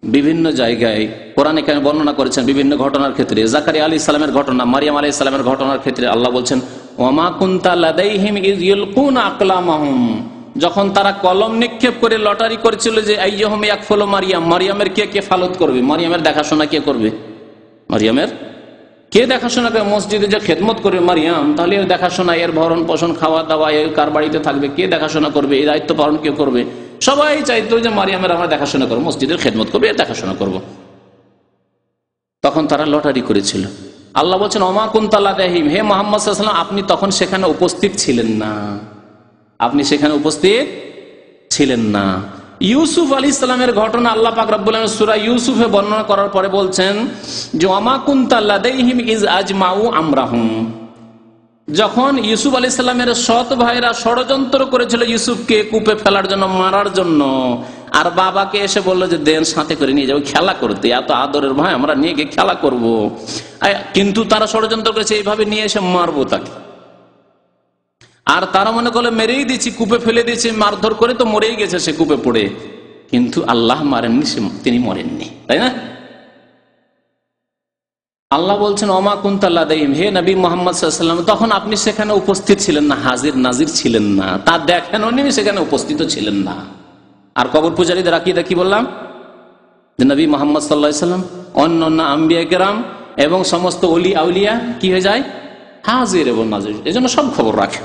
S3: বিভিন্ন জায়গায় কোরআনে কারিমে বর্ণনা করেছেন বিভিন্ন ঘটনার ক্ষেত্রে। জাকারিয়া আলাইহিস সালামের ঘটনা, মারিয়াম আলাইহিস সালামের ঘটনার ক্ষেত্রে আল্লাহ বলছেন ওয়ামা কুনতা লাদাইহিম ইয ইলকুনা আকলামাহুম, যখন তারা কলম নিক্ষেপ করে লটারি করেছিল যে আইয়ুহুম ইয়াকফুলু মারিয়াম, মারিয়ামের কে কেফালত করবে, মারিয়ামের দেখাশোনা কে করবে, মারিয়ামের কে দেখাশোনা করে, মসজিদে যে খেদমত করবে মারিয়াম, তাহলে এর দেখাশোনা, এর ভরণ পোষণ, খাওয়া দাওয়া, এর কার বাড়িতে থাকবে, কে দেখাশোনা করবে, এই দায়িত্ব পালন কে করবে। সবাই চাইতো যে মারিয়ামের আমরা দেখাশোনা করবো, মসজিদের খেদমত করবে, এর দেখাশোনা করবো। তখন তারা লটারি করেছিল। আল্লাহ বলছেন ওমা কুনতা লাদাইহিম, হে মুহাম্মদ সাল্লাল্লাহু আলাইহি ওয়াসাল্লাম, আপনি তখন সেখানে উপস্থিত ছিলেন না, আপনি সেখানে উপস্থিত ছিলেন না। ইউসুফ আলাইহিস সালামের ঘটনা আল্লাহ পাক রব্বুল আলামিন সূরা ইউসুফে বর্ণনা করার পরে বলছেন যে ওয়ামা কুনতা লাদাইহিম ইজ আজমাউ আমরাহুম, যখন ইউসুফ আলাইহিস সালামের সৎ ভাইরা ষড়যন্ত্র করেছিল ইউসুফকে কূপে ফেলার জন্য, মারার জন্য, আর বাবাকে এসে বললো যে দেন সাথে করে নিয়ে যাবো খেলা করতে, এত আদরের ভাই আমরা নিয়ে গিয়ে খেলা করব, কিন্তু তারা ষড়যন্ত্র করেছে এইভাবে নিয়ে এসে মারবো তাকে। আর তারা মনে করলে মেরেই দিচ্ছি, কূপে ফেলে দিয়েছি, মারধর করে তো মরেই গেছে সে কূপে পড়ে, কিন্তু আল্লাহ মারেননি, তিনি মরেননি, তাই না? আল্লাহ বলছেন ওমা কুনতা লাদাইহিম, হে নবী মুহাম্মদ সাল্লাল্লাহু আলাইহি ওয়াসাল্লাম, তখন আপনি সেখানে উপস্থিত ছিলেন না, হাজির নাজির ছিলেন না, তা দেখেনও নি, সেখানে উপস্থিত ছিলেন না। আর কবর পূজারীদের আকীদা কি বললাম, যে নবী মুহাম্মদ সাল্লাল্লাহু আলাইহি ওয়াসাল্লাম, অন্যান্য আম্বিয়া কেরাম এবং সমস্ত ওলি আউলিয়া কি হয়ে যায়, হাজির এবং নাজির, এজন্য সব খবর রাখে।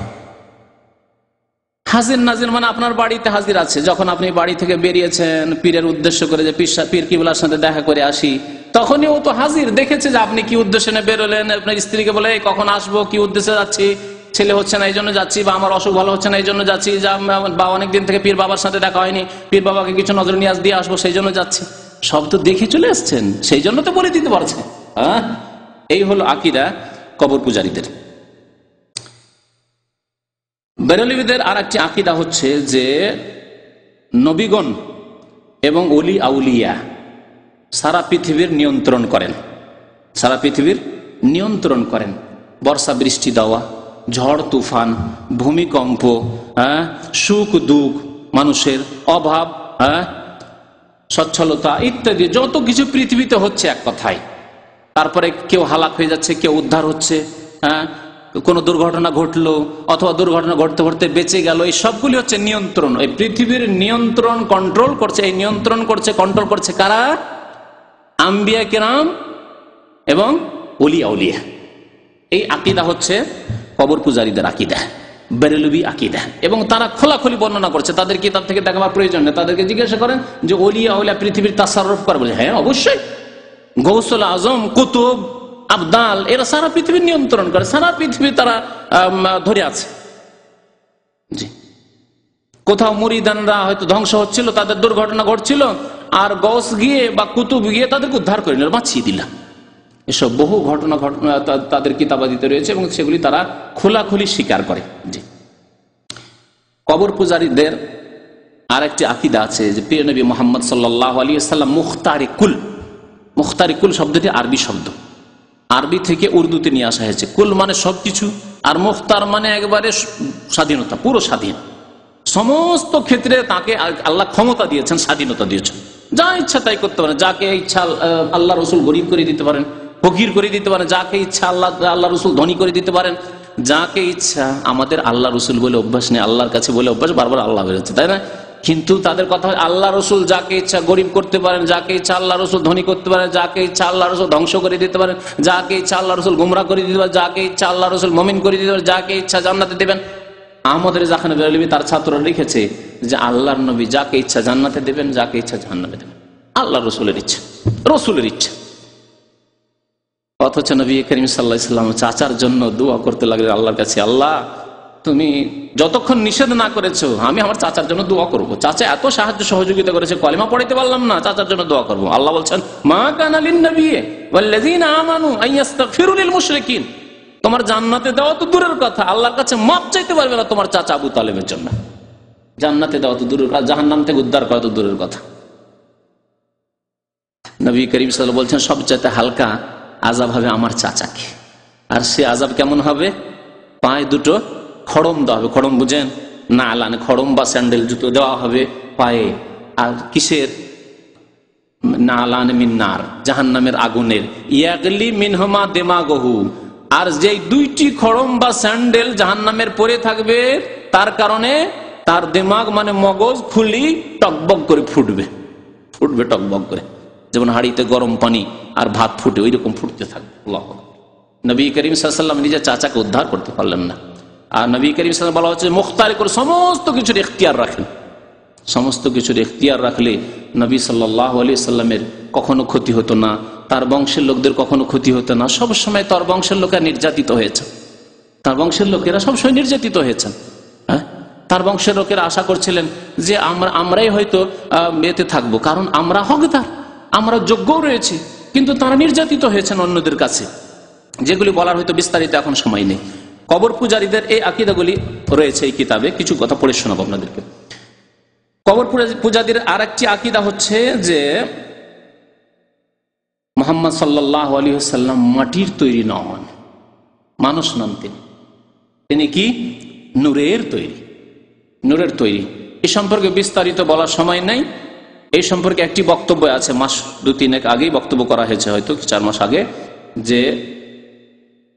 S3: হাজির নাজির মানে আপনার বাড়িতে হাজির আছে, যখন আপনি বাড়ি থেকে বেরিয়েছেন পীরের উদ্দেশ্য করে, যে পীর কিবলার সাথে দেখা করে আসি, তখনই ও তো হাজির, দেখেছে যে আপনি কি উদ্দেশ্যে নিয়ে বেরোলেন, আপনার স্ত্রীকে বলে কখন আসবো, কি উদ্দেশ্যে যাচ্ছি, ছেলে হচ্ছে না এই জন্য যাচ্ছি, বা আমার অসুখ ভালো হচ্ছে না এই জন্য যাচ্ছি, বা অনেকদিন থেকে পীর বাবার সাথে দেখা হয়নি, পীর বাবাকে কিছু নজর নিয়াজ দিয়ে আসবো সেই জন্য যাচ্ছি, সব তো দেখে চলে আসছেন, সেই জন্য তো বলে দিতে পারছে। হ্যাঁ, এই হলো আকীদা কবর পূজারীদের। বেরেলভীদের আর একটি আকীদা হচ্ছে যে নবীগণ এবং ওলি আউলিয়া সারা পৃথিবীর নিয়ন্ত্রণ করেন, সারা পৃথিবীর নিয়ন্ত্রণ করেন, বর্ষা বৃষ্টি দেওয়া, ঝড় তুফান, ভূমিকম্প, সুখ দুঃখ, মানুষের অভাব, সচ্ছলতা ইত্যাদি যত কিছু পৃথিবীতে হচ্ছে এক কথায়, তারপরে কেউ হালাক হয়ে যাচ্ছে, কেউ উদ্ধার হচ্ছে, কোনো দুর্ঘটনা ঘটলো অথবা দুর্ঘটনা ঘটতে ঘটতে বেঁচে গেল, এই সবগুলি হচ্ছে নিয়ন্ত্রণ। এই পৃথিবীর নিয়ন্ত্রণ কন্ট্রোল করছে, এই নিয়ন্ত্রণ করছে কন্ট্রোল করছে কারা, আম্বিয়া কেরাম এবং ওলি আউলিয়া। এই আকীদা হচ্ছে কবর পূজারীদের আকীদা, বেরেলভী আকীদা, এবং তারা খোলাখুলি বর্ণনা করছে, তাদের কিতাব থেকে দেখাবার প্রয়োজন নেই, তাদেরকে জিজ্ঞাসা করেন যে ওলি আউলিয়া পৃথিবীর তাসাররুফ করে, বলে হ্যাঁ অবশ্যই, গৌসুল আজম, কুতুব, আবদাল, এরা সারা পৃথিবীর নিয়ন্ত্রণ করে, সারা পৃথিবী তারা ধরে আছে। জি, কোথাও মুরিদানরা হয়তো ধ্বংস হচ্ছিল, তাদের দুর্ঘটনা ঘটছিল, আর গৌস গিয়ে বা কুতুব গিয়ে তাদেরকে উদ্ধার করে নিল, বাঁচিয়ে দিলাম। এসব বহু ঘটনা তাদের কিতাবাদিতে রয়েছে এবং সেগুলি তারা খোলাখুলি স্বীকার করে। জি, কবর পূজারীদের আর একটি আকীদা আছে যে প্রিয় নবী মুহাম্মদ সাল্লাল্লাহু আলাইহি ওয়াসাল্লাম মুখতারিকুল, মুখতারিকুল শব্দটি আরবি শব্দ, আরবি থেকে উর্দুতে নিয়ে আসা হয়েছে। কুল মানে সবকিছু, আর মুখতার মানে একবারে স্বাধীনতা, পুরো স্বাধীন, সমস্ত ক্ষেত্রে তাকে আল্লাহ ক্ষমতা দিয়েছেন, স্বাধীনতা দিয়েছেন, যা ইচ্ছা তাই করতে পারেন, যাকে ইচ্ছা আল্লাহ রসুল গরিব করে দিতে পারেন, ফকির করে দিতে পারেন, যাকে ইচ্ছা আল্লাহ রসুল ধনী করে দিতে পারেন, যাকে ইচ্ছা। আমাদের আল্লাহ রসুল বলে অভ্যাস নেই, আল্লাহর কাছে বলে অভ্যাস, বারবার আল্লাহ বেরোচ্ছে, তাই না? কিন্তু তাদের কথা আল্লাহ রসুল যাকে ইচ্ছা গরিব করতে পারেন, যাকে ইচ্ছা আল্লাহ রসুল ধনী করতে পারেন, যাকে ইচ্ছা আল্লাহ রসুল ধ্বংস করে দিতে পারেন, যাকে ইচ্ছা আল্লাহ রসুল গুমরা করে দিতে পারেন, যাকে ইচ্ছা আল্লাহ রসুল মুমিন করে দিতে পারেন, যাকে ইচ্ছা জান্নাতে দেবেন। আমাদের যেখানে বেরেলভী তার ছাত্ররা লিখেছে যে আল্লাহর নবী যাকে ইচ্ছা জান্নাতে দেবেন, যাকে ইচ্ছা জাহান্নামে দেবেন, আল্লাহ রসুলের ইচ্ছা, রসুলের ইচ্ছা। অথচ নবী করিম সাল্লাল্লাহু আলাইহি ওয়াসাল্লাম চাচার জন্য দোয়া করতে লাগলেন আল্লাহর কাছে, আল্লাহ তুমি যতক্ষণ নিষেধ না করেছো আমি আমার চাচার জন্য দোয়া করবো, চাচা এত সাহায্য সহযোগিতা করেছে, কলেমা পড়াইতে পারলাম না, চাচার জন্য দোয়া করবো। আল্লাহ বলছেন মা কানা লিন-নবী ওয়াল্লাযীনা আমানু আইয়াস্তাগফিরু লিল মুশরিকিন, তোমার জান্নাতে দেওয়া তো দূরের কথা, আল্লাহর কাছে মাপ চাইতে পারবে না তোমার চাচা আবু তালেবের জন্য, জান্নাতে দেওয়া তো দূরের কথা, জাহান্নাম থেকে উদ্ধার করা তো দূরের কথা। নবী করিম সাল্লাল্লাহু আলাইহি ওয়াসাল্লাম বলছেন সবচেয়ে হালকা আযাব হবে আমার চাচাকে, আর সে আযাব কেমন হবে, পায়ে দুটো খড়ম দেওয়া হবে, খড়ম বুঝেন না, আলানে খড়ম বা স্যান্ডেল জুতো দেওয়া হবে পায়ে, আর কিসের, না আলানে মিন্নার, জাহান্নামের আগুনের, ইয়াগলি মিনহুমা দিমাগুহু, আর যেই দুইটি খড়ম বা স্যান্ডেল জাহান্নামের পরে থাকবে তার কারণে তার দিমাগ মানে মগজ ফুলি টকবক করে ফুটবে, ফুটবে টকবক করে, যেমন হাঁড়িতে গরম পানি আর ভাত ফুটে ওই রকম ফুটতে থাকবে। আল্লাহু আকবার। নবী করিম সাল্লাল্লাহু আলাইহি ওয়াসাল্লাম নিজের চাচাকে উদ্ধার করতে পারলেন না, আর নবী করিম সাল্লাল্লাহু আলাইহি ওয়াসাল্লাম বলা হচ্ছে মুখতার করে সমস্ত কিছুর ইখতিয়ার রাখেন, সমস্ত কিছুর ইখতিয়ার রাখলে নবী সাল্লাল্লাহু আলাইহি ওয়াসাল্লামের কখনো ক্ষতি হতো না, তার বংশের লোকদের কখনো ক্ষতি হতো না, সবসময় তার বংশের লোকেরা নির্যাতিত হয়েছে, তার বংশের লোকেরা সবসময় নির্যাতিত হয়েছেন। হ্যাঁ, তার বংশের লোকেরা আশা করছিলেন যে আমরাই হয়তো এতে থাকবো, কারণ আমরা হকদার, আমরা যোগ্যও রয়েছে। কিন্তু তারা নির্যাতিত হয়েছেন অন্যদের কাছে, যেগুলি বলার হয়তো বিস্তারিত এখন সময় নেই। কবর পূজারীদের এই আকীদাগুলি রয়েছে এই কিতাবে, কিছু কথা পড়ে শোনাবো আপনাদেরকে। কবর পূজারীদের আর একটি আকীদা হচ্ছে যে মুহাম্মদ সাল্লাল্লাহু আলাইহি ওয়াসাল্লাম মাটির তৈরি নন, মানুষ নন। তিনি কি নূরের তৈরি, নূরের তৈরি। এই সম্পর্কে বিস্তারিত বলার সময় নেই। এই সম্পর্কে একটি বক্তব্য আছে, মাস 2-3 আগেই বক্তব্য করা হয়েছে, হয়তো 4 মাস আগে, যে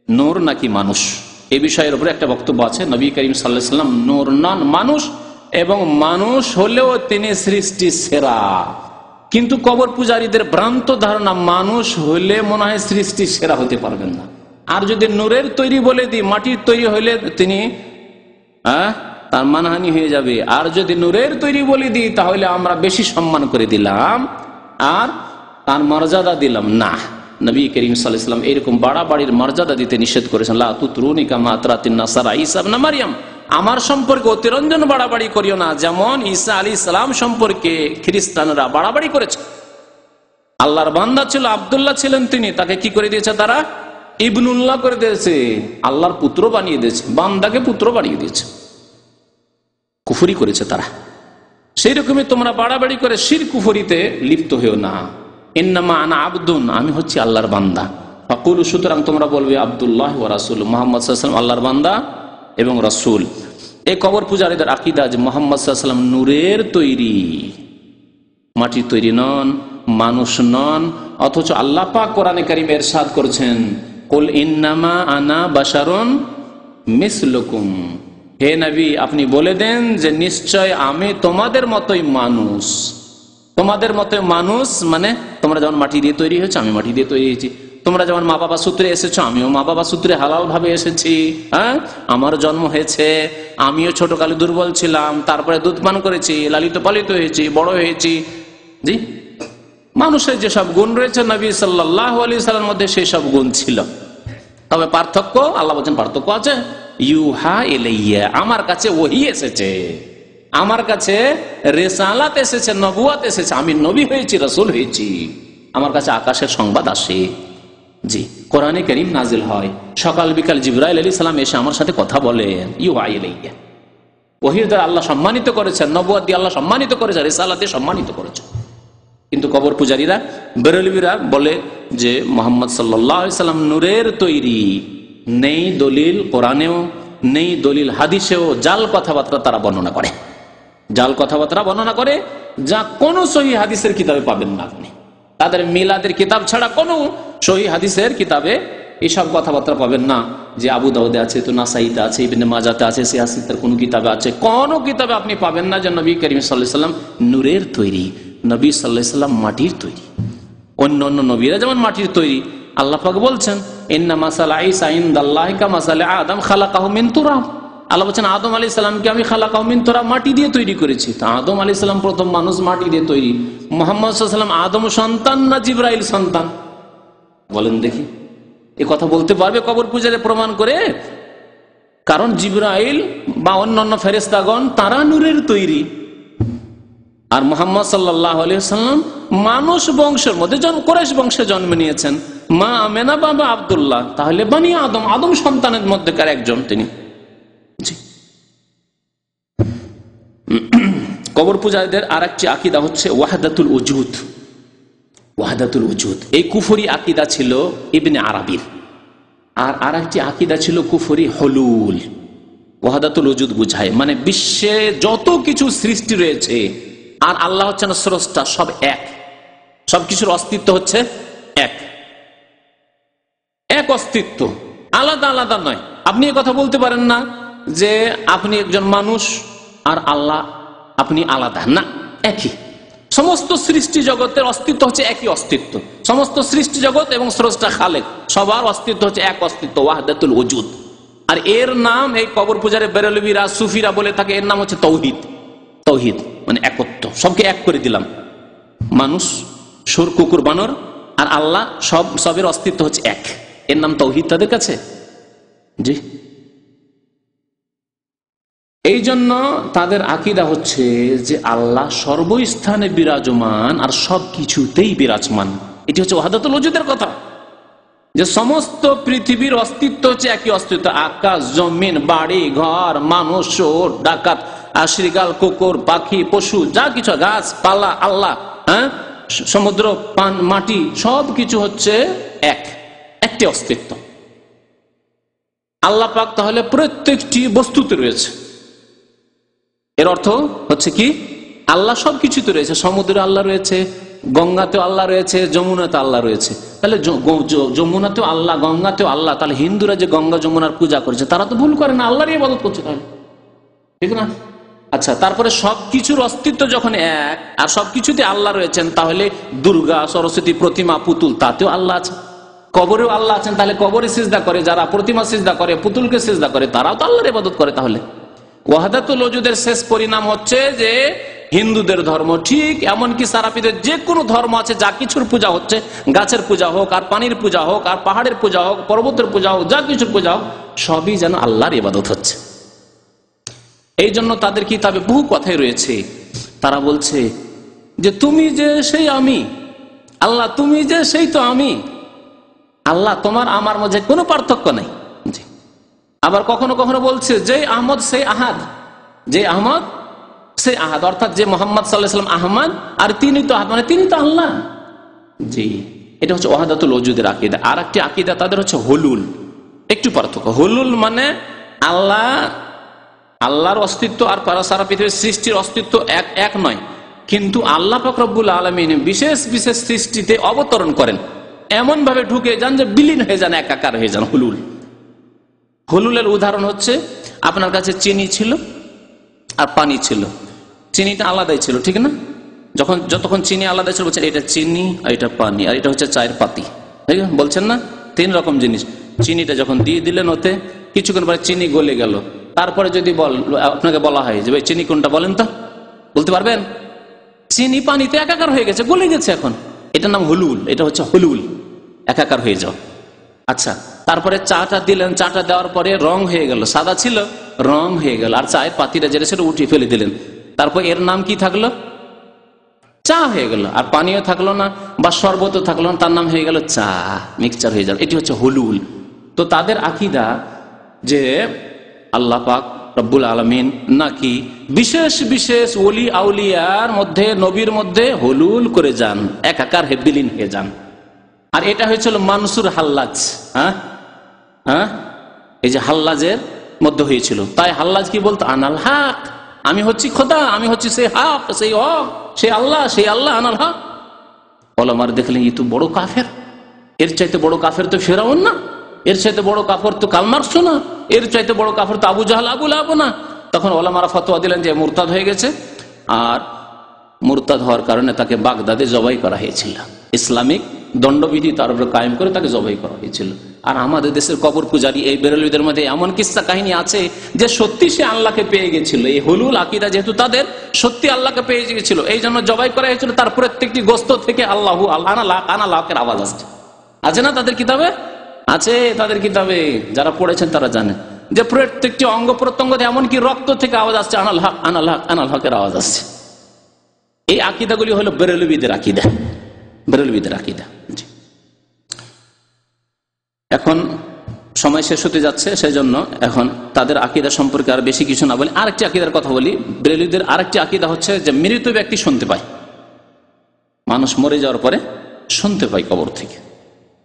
S3: নূর নাকি মানুষ, এই বিষয়ের উপরে একটা বক্তব্য আছে। নবী করিম সাল্লাল্লাহু আলাইহি ওয়াসাল্লাম নূর নন, মানুষ, এবং মানুষ হলেও তিনি সৃষ্টি সেরা। কিন্তু কবর পূজারীদের ভ্রান্ত ধারণা, মানুষ হলে মনে হয় সৃষ্টি সেরা হতে পারবেন না, আর যদি নূরের তৈরি বলে দিই, মাটির তৈরি হইলে তিনি তার মানহানি হয়ে যাবে। আর যদি নূরের তৈরি বলে দিই, তাহলে আমরা বেশি সম্মান করে দিলাম আর তার মর্যাদা দিলাম না। নবী করিম সাল্লাল্লাহু আলাইহি ওয়াসাল্লাম এরকম বাড়াবাড়ির মর্যাদা দিতে নিষেধ করেছেন। লা তুতরুনি কামা আতরাতিন নাসারা ঈসা ইবনে মারইয়াম, আমার সম্পর্কে অতিরঞ্জন বাড়াবাড়ি করিও না, যেমন ঈসা আলাইহিস সালাম সম্পর্কে খ্রিস্টানরা বাড়াবাড়ি করেছে। আল্লাহর বান্দা ছিল, আব্দুল্লাহ ছিলেন তিনি, তাকে কি করে দিয়েছে তারা? ইবনুল্লাহ করে দিয়েছে, আল্লাহর পুত্র বানিয়ে দিয়েছে, বান্দাকে পুত্র বানিয়ে দিয়েছে। কুফরি করেছে তারা। সেই রকমই তোমরা বাড়াবাড়ি করে শিরক কুফরিতে লিপ্ত হয়েও না। ইন্নামা আনা আবদুন, আমি হচ্ছি আল্লাহর বান্দা। ফাকুলু, সুতরাং তোমরা বলবে আব্দুল্লাহ ওয়া রাসূল, মুহাম্মদ সাল্লাল্লাহু আলাইহি ওয়াসাল্লাম আল্লাহর বান্দা এবং রাসূল। এই কবর পূজারীদের আকীদা যে মুহাম্মদ সাল্লাল্লাহু আলাইহি ওয়াসাল্লাম নূরের তৈরি, মাটির তৈরি নন, মানুষ নন। অথচ আল্লাহ পাক কোরআনে কারীমে ইরশাদ করেছেন, কুল ইন্নামা আনা বাশারুন মিসলুকুম, হে নবী আপনি বলে দেন যে নিশ্চয় আমি তোমাদের মতোই মানুষ। তোমাদের মতোই মানুষ মানে তোমরা যেমন মাটি দিয়ে তৈরি হয়েছে, আমি মাটি দিয়ে তৈরি হয়েছি। তোমরা যেমন মা বাবা সূত্রে এসেছো, আমিও মা বাবা সূত্রে হালাল ভাবে এসেছি। আমার জন্ম হয়েছে, আমিও ছোটকালে দুর্বল ছিলাম, তারপরে দুধ পান করেছি, লালিত পালিত হয়েছি, বড় হয়েছি। জি, মানুষের যেসব গুণ রয়েছে নবী সাল্লাল্লাহু আলাইহি ওয়াসাল্লামের মধ্যে সেই সব গুণ ছিল। তবে পার্থক্য, আল্লাহ বলেন পার্থক্য আছে। ইউহা ইলাইয়া, আমার কাছে ওহী এসেছে, আমার কাছে রিসালাত এসেছে, নবুয়ত এসেছে, আমি নবী হয়েছি, রাসূল হয়েছি, আমার কাছে আকাশের সংবাদ আসে। জি, কোরআনে কারীম নাজিল হয়, সকাল বিকাল জিবরাইল আলাইহিস সালাম এসে আমার সাথে কথা বলেন। ইউহা ইলাইয়া, ওহীর দ্বারা আল্লাহ সম্মানিত করেছেন, নবুয়ত দিয়ে আল্লাহ সম্মানিত করেছেন, রিসালাত দিয়ে সম্মানিত করেছেন। কিন্তু কবর পূজারীরা, বেরেলভিরা বলে যে মুহাম্মদ সাল্লাল্লাহু আলাইহি ওয়াসাল্লাম নূরের তৈরি। নেই দলিল কোরআনেও, নেই দলিল হাদিসেও। জাল কথাবার্তা তারা বর্ণনা করে, জাল কথাবার্তা বর্ণনা করে, যা কোন সহিহ হাদিসের কিতাবে পাবেন না আপনি। তাদের মিলাদের কিতাব ছাড়া কোনো সহিহ হাদিসের কিতাবে এসব কথাবার্তা পাবেন না। যে আবু দাউদে আছে, তো নাসাইতে আছে, ইবনে মাজাতে আছে, সিয়াসিতের কোন কিতাবে আছে, কোন কিতাবে আপনি পাবেন না যে নবী করিম সাল্লাল্লাহু আলাইহি ওয়াসাল্লাম নূরের তৈরি, নবী সাল্লাল্লাহু আলাইহি ওয়াসাল্লাম মাটির তৈরি। অন্য অন্য নবীরা যেমন মাটির তৈরি, আল্লাহ পাক বলছেন ইন্না মাসালা ঈসা ইনদাল্লাহি কামাসালি আদম খালাকাহু মিন তুরাব। আল্লাহ বলছেন আদম আলাইহিস সালামকে আমি খালাকাহু মিন তুরাব, মাটি দিয়ে তৈরি করেছি। তা আদম আলাইহিস সালাম প্রথম মানুষ, মাটি দিয়ে তৈরি। মুহাম্মদ সাল্লাল্লাহু আলাইহি ওয়াসাল্লাম আদম সন্তান না জিবরাইল সন্তান? বলেন দেখি, এ কথা বলতে পারবে কবর পূজারে প্রমাণ করে? কারণ জিবরাইল বা অন্যান্য ফেরেশতাগণ তারা নূরের তৈরি, আর মুহাম্মদ সাল্লাল্লাহু আলাইহি ওয়াসাল্লাম মানুষ বংশের মধ্যে কুরাইশ বংশে জন্ম নিয়েছেন। মা আমেনা বাবা আব্দুল্লাহ, তাহলে বানি আদম, আদম সন্তানের মধ্যেকার একজন তিনি। কবর পূজারীদের আর একটি আকীদা হচ্ছে ওয়াহদাতুল উজুদ। ওয়াহদাতুল উজুদ এই কুফরি আকীদা ছিল ইবনে আরাবির। আর আরেকটি আকীদা ছিল কুফরি হলুল। ওয়াহদাতুল উজুদ বুঝায় মানে বিশ্বে যত কিছু সৃষ্টি রয়েছে আর আল্লাহ হচ্ছেন স্রষ্টা, সব এক, সবকিছুর অস্তিত্ব হচ্ছে এক, এক অস্তিত্ব, আলাদা আলাদা নয়। আপনি এই কথা বলতে পারেন না যে আপনি একজন মানুষ আর আল্লাহ আপনি আলাদা, না, একই। সমস্ত সৃষ্টি জগতের অস্তিত্ব হচ্ছে একই অস্তিত্ব। সমস্ত সৃষ্টি জগৎ এবং স্রষ্টা খালেক সবার অস্তিত্ব হচ্ছে এক অস্তিত্ব, ওয়াহদাতুল উজুদ। আর এর নাম এই কবর পূজারে বেরেলভিরা, সুফিরা বলে থাকে, এর নাম হচ্ছে তাওহীদ। তাওহীদ মানে একত্ব, সবকে এক করে দিলাম। মানুষ, সুর, কুকুর, বানর আর আল্লাহ সবের অস্তিত্ব হচ্ছে এক, এর নাম তাওহীদ তাদের কাছে। জি। এই জন্য তাদের আকীদা হচ্ছে যে আল্লাহ সর্বস্থানে বিরাজমান আর সবকিছুতেই বিরাজমান। এটি হচ্ছে ওয়াহদাতুল ওজুদের কথা, যে সমস্ত পৃথিবীর অস্তিত্ব হচ্ছে একই অস্তিত্ব। আকাশ, জমিন, বাড়ি ঘর, মানুষ, চোর ডাকাত, শ্রীগাল, কুকুর, পাখি, পশু, যা কিছু, গাছপালা, আল্লাহ, সমুদ্র, পান, মাটি, সবকিছু হচ্ছে একটি অস্তিত্ব। আল্লাহ পাক তাহলে প্রত্যেকটি বস্তুতে রয়েছে। এর অর্থ হচ্ছে কি, আল্লাহ সবকিছুতে রয়েছে। সমুদ্রে আল্লাহ রয়েছে, গঙ্গাতেও আল্লাহ রয়েছে, যমুনাতে আল্লাহ রয়েছে। তাহলে যমুনাতেও আল্লাহ, গঙ্গাতেও আল্লাহ। তাহলে হিন্দুরা যে গঙ্গা যমুনার পূজা করেছে তারা তো ভুল করে না, আল্লাহরই ইবাদত করছে, তাহলে ঠিক না? আচ্ছা, তারপরে সবকিছুর অস্তিত্ব যখন এক আর সবকিছুতে আল্লাহ রয়েছেন, তাহলে দুর্গা, সরস্বতী, প্রতিমা, পুতুল, তাতেও আল্লাহ আছে। কবরেও আল্লাহ আছেন, তাহলে কবরে সিজদা করে যারা, প্রতিমা সিজদা করে, পুতুলকে সিজদা করে, তারাও তো আল্লাহর ইবাদত করে। তাহলে ওয়াহদাতুল ওজুদের শেষ পরিণাম হচ্ছে যে হিন্দুদের ধর্ম ঠিক, এমনকি সারাপীদের যে কোনো ধর্ম আছে, যা কিছুর পূজা হচ্ছে, গাছের পূজা হোক, আর পানির পূজা হোক, আর পাহাড়ের পূজা হোক, পর্বতের পূজা হোক, যা কিছুর পূজা হোক, সবই যেন আল্লাহর ইবাদত হচ্ছে। এই জন্য তাদের কিতাবে বহু কথাই রয়েছে। তারা বলছে যে তুমি যে সেই আমি, আল্লাহ তুমি যে সেই তো আমি, আল্লাহ তোমার আমার মধ্যে কোনো পার্থক্য নেই। আবার কখনো কখনো বলছে যে আহমদ সেই আহাদ, যে আহমদ সেই আহাদ, অর্থাৎ যে মোহাম্মদ সাল্লাল্লাহু আলাইহি ওয়াসাল্লাম আহমদ আর তিনি তো আহাদ, মানে তিনি তো আল্লাহ। জি, এটা হচ্ছে ওয়াহদাতুল ওজুদের আকীদা। আর একটি আকীদা তাদের হচ্ছে হুলুল। একটু পার্থক্য। হুলুল মানে আল্লাহর অস্তিত্ব আর সারা পৃথিবীর সৃষ্টির অস্তিত্ব এক নয়, কিন্তু আল্লাহ পাক রব্বুল আলামিন বিশেষ বিশেষ সৃষ্টিতে অবতরণ করেন, এমন ভাবে ঢুকে যান যে বিলীন হয়ে যান, একাকার হয়ে যান। হুলুল। হুলুলের উদাহরণ হচ্ছে, আপনার কাছে চিনি ছিল আর পানি ছিল, চিনিটা আলাদাই ছিল, ঠিক না? যতক্ষণ চিনি আলাদা ছিল বলছেন এটা চিনি আর এটা পানি, আর এটা হচ্ছে চায়ের পাতি, ঠিক আছে? বলছেন না, 3 রকম জিনিস। চিনিটা যখন দিয়ে দিলেন ওতে, কিছুক্ষণ পরে চিনি গলে গেল। তারপরে যদি আপনাকে বলা হয় যে ভাই চিনি কোনটা বলেন তো, বলতে পারবেন? চিনি পানিতে একাকার হয়ে গেছে, গলে গেছে। এখন এটার নাম হুলুল। এটা হচ্ছে হুলুল, একাকার হয়ে যাও। আচ্ছা, তারপরে চাটা দিলেন, চাটা দেওয়ার পরে রং হয়ে গেল, সাদা ছিল রং হয়ে গেল, আর চায়ের পাতিটা যেটা সেটা উঠিয়ে ফেলে দিলেন। তারপর এর নাম কি থাকলো? চা হয়ে গেল। আর পানীয় থাকলো না, বা শরবতও থাকলো না, তার নাম হয়ে গেল চা, মিক্সচার হয়ে যাবে। এটি হচ্ছে হুলুল। তো তাদের আকীদা যে আল্লাহ পাক রব্বুল আলামিন নাকি বিশেষ বিশেষ ওলি আউলিয়ার মধ্যে, নবীর মধ্যে হুলুল করে যান, একাকার বিলীন হয়ে যান। আর এটা হয়েছিল মানসুর হাল্লাজ। এই যে হাল্লাজের মধ্যে হয়েছিল। তাই হাল্লাজ কি বলতো? আনাল হক, আমি হচ্ছি খোদা, আমি হচ্ছি সেই হক, সেই হক, সেই আল্লাহ আনাল হক। ওলামার দেখলেন এই তো বড় কাফের, এর চাইতে বড় কাফের তো ফেরাউন না, এর চাইতে বড় কাফের তো কার্ল মার্কস না, এর চাইতে বড় কাফের তো আবু জাহল, আবু লাহাব না। তখন ওলামারা ফতোয়া দিলেন যে মুরতাদ হয়ে গেছে, আর মুরতাদ হওয়ার কারণে তাকে বাগদাদে জবাই করা হয়েছিল। ইসলামিক দণ্ডবিধি তার উপরে কায়েম করে তাকে জবাই করা হয়েছিল। আর আমাদের দেশের কবর পূজারী এই বেরেলভিদের মধ্যে এমন কিস্সা কাহিনী আছে যে সত্যি সে আল্লাহকে পেয়ে গেছিল। এই হুলুল আকীদা যেহেতু তাদের, সত্যি আল্লাহকে পেয়ে গেছিল, এই জন্য জবাই করা হয়েছিল। তার প্রত্যেকটি গোস্ত থেকে আল্লাহু আল্লাহর আওয়াজ আসছে। আছে না তাদের কিতাবে? আছে তাদের কিতাবে। যারা পড়েছেন তারা জানেন যে প্রত্যেকটি অঙ্গ প্রত্যঙ্গ, এমনকি রক্ত থেকে আওয়াজ আসছে, আনাল হক, আনাল হক, আনাল হকের আওয়াজ আসছে। এই আকীদাগুলি হলো বেরেলভিদের আকীদা, বেরেলভিদের আকীদা। এখন সময় শেষ হতে যাচ্ছে, সেই জন্য এখন তাদের আকীদা সম্পর্কে আর বেশি কিছু না বলি, আরেকটি আকীদার কথা বলি। বেরেলভিদের আরেকটি আকীদা হচ্ছে যে মৃত ব্যক্তি শুনতে পায়, মানুষ মরে যাওয়ার পরে শুনতে পায়, কবর থেকে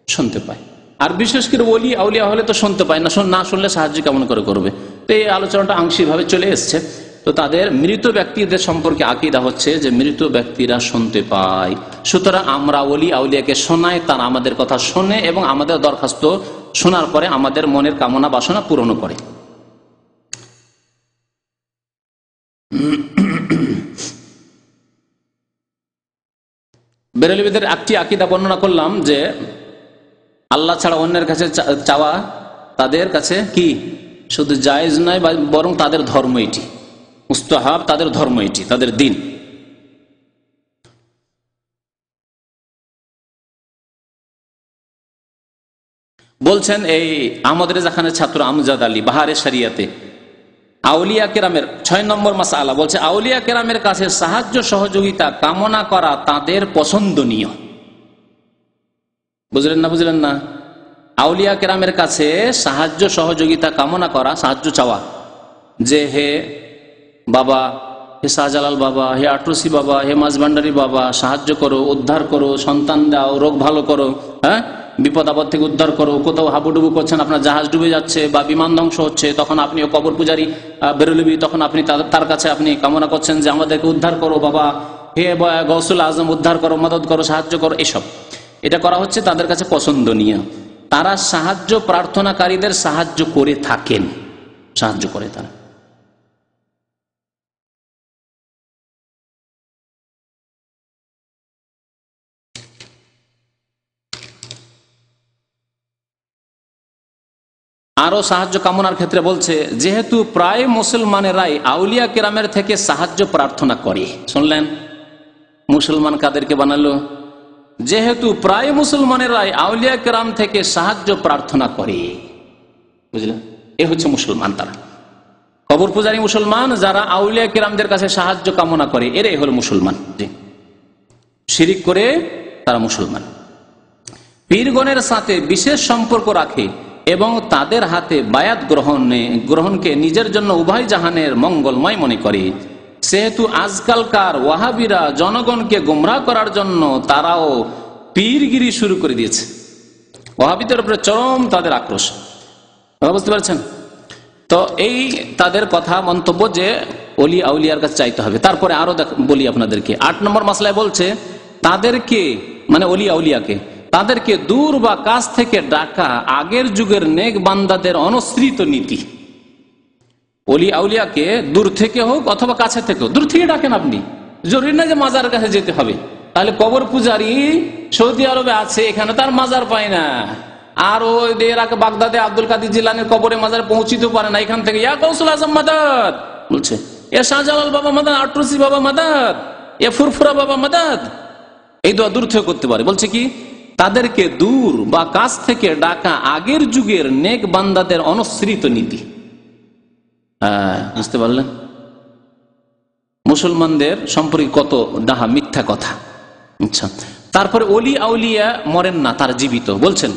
S3: শুনতে পায়। আর বিশেষ করে ওলি আউলিয়া হলে তো শুনতে পায় না, না শুনলে সাহায্য কেমন করে করবে? তো এই আলোচনাটা আংশিকভাবে চলে এসছে। তো তাদের মৃত ব্যক্তিদের সম্পর্কে আকীদা হচ্ছে যে মৃত ব্যক্তিরা শুনতে পায়, সুতরাং আমরা ওলি আউলিয়াকে শোনাই, তারা আমাদের কথা শোনে এবং আমাদের দরখাস্ত শোনার পরে আমাদের মনের কামনা বাসনা পূরণ করে। বেরেলভিদের একটি আকীদা বর্ণনা করলাম যে আল্লাহ ছাড়া অন্যের কাছে চাওয়া তাদের কাছে কি শুধু জায়েজ নয়, বরং তাদের ধর্ম এটি, মুস্তাহাব, তাদের ধর্ম এটি, তাদের দিন। বলছেন এই আহমদ রেজা খানের ছাত্র আমজাদ আলী বাহারে শরিয়াতে, আউলিয়া কেরামের 6 নম্বর মাসআলা বলছে, আউলিয়া কেরামের কাছে সাহায্য সহযোগিতা কামনা করা তাদের পছন্দনীয়। বুঝলেন না? বুঝলেন না? আউলিয়া কেরামের কাছে সাহায্য সহযোগিতা কামনা করা, সাহায্য চাওয়া, যে হে বাবা, হে শাহজালাল বাবা, হে আটরসি বাবা, হে মাঝভান্ডারী বাবা, সাহায্য করো, উদ্ধার করো, সন্তান দাও, রোগ ভালো করো, হ্যাঁ, বিপদ আপদ থেকে উদ্ধার করো। কোথাও হাবুডুবু করছেন, আপনার জাহাজ ডুবে যাচ্ছে বা বিমান ধ্বংস হচ্ছে, তখন আপনি কবর পূজারী বেরোলবি, তখন আপনি তার কাছে আপনি কামনা করছেন যে আমাদেরকে উদ্ধার করো বাবা, হে গৌসুল আজম উদ্ধার করো, মদত করো, সাহায্য করো। এসব এটা করা হচ্ছে তাদের কাছে পছন্দনীয়। তারা সাহায্য প্রার্থনাকারীদের সাহায্য করে থাকেন, সাহায্য করে তারা। আরো সাহায্য কামনার ক্ষেত্রে বলছে, যেহেতু প্রায় মুসলমানেরাই আউলিয়া কেরামের থেকে সাহায্য প্রার্থনা করে। শুনলেন? মুসলমান কাদেরকে বানালো? যেহেতু প্রায় মুসলমানেরাই আউলিয়া কেরাম থেকে সাহায্য প্রার্থনা করে। বুঝলেন? এ হচ্ছে মুসলমান। তারা কবর পূজারী মুসলমান, যারা আউলিয়া কেরামদের কাছে সাহায্য কামনা করে, এরাই হলো মুসলমান। শিরিক করে তারা মুসলমান। পীরগণের সাথে বিশেষ সম্পর্ক রাখে এবং তাদের হাতে বায়াত গ্রহণকে নিজের জন্য উভয় জাহানের মঙ্গলময় মনে করে। সেহেতু আজকালকার ওয়াহাবিরা জনগণকে গুমরাহ করার জন্য তারাও পীরগিরি শুরু করে দিয়েছে। ওয়াহাবিদের উপরে চরম তাদের আক্রোশ। বুঝতে পারছেন? তো এই তাদের কথা, মন্তব্য যে ওলি আউলিয়ার কাছে চাইতে হবে। তারপরে আরো বলি আপনাদেরকে, 8 নম্বর মাসলায় বলছে, তাদেরকে মানে ওলি আউলিয়াকে তাদেরকে দূর বা কাছ থেকে ডাকা আগের যুগের নেক বান্দাদের অনস্বীকৃত নীতি। ওলি আউলিয়াকে দূর থেকে হোক অথবা কাছে থেকে হোক, দূর থেকে ডাকেন আপনি, জরুরি না যে মাজার কাছে যেতে হবে। তাহলে কবর পূজারী সৌদি আরবে আছে, এখানে তার মাজার পায় না, আর ওই বাগদাদে আব্দুল কাদের জিলানের কবরে মাজার পৌঁছিতে পারে না, এখান থেকে ইয়া গৌসুল আজম মাদাদ বলছে, এ শাহজালাল বাবা মাদাদ, আটরসি বাবা মাদাদ, এ ফুরফুরা বাবা মাদাদ, এই দোয়া দূর থেকে করতে পারে। বলছে কি, তাদেরকে দূর বা কাছ থেকে ডাকা আগের যুগের নেক বান্দাদের অনস্বীকৃত নীতি। বুঝতে পারলেন? মুসলমানদের সম্পর্কে কত ডাহা মিথ্যা কথা। আচ্ছা, তারপরে ওলি আউলিয়া মরেন না, তার জীবিত। বলছেন,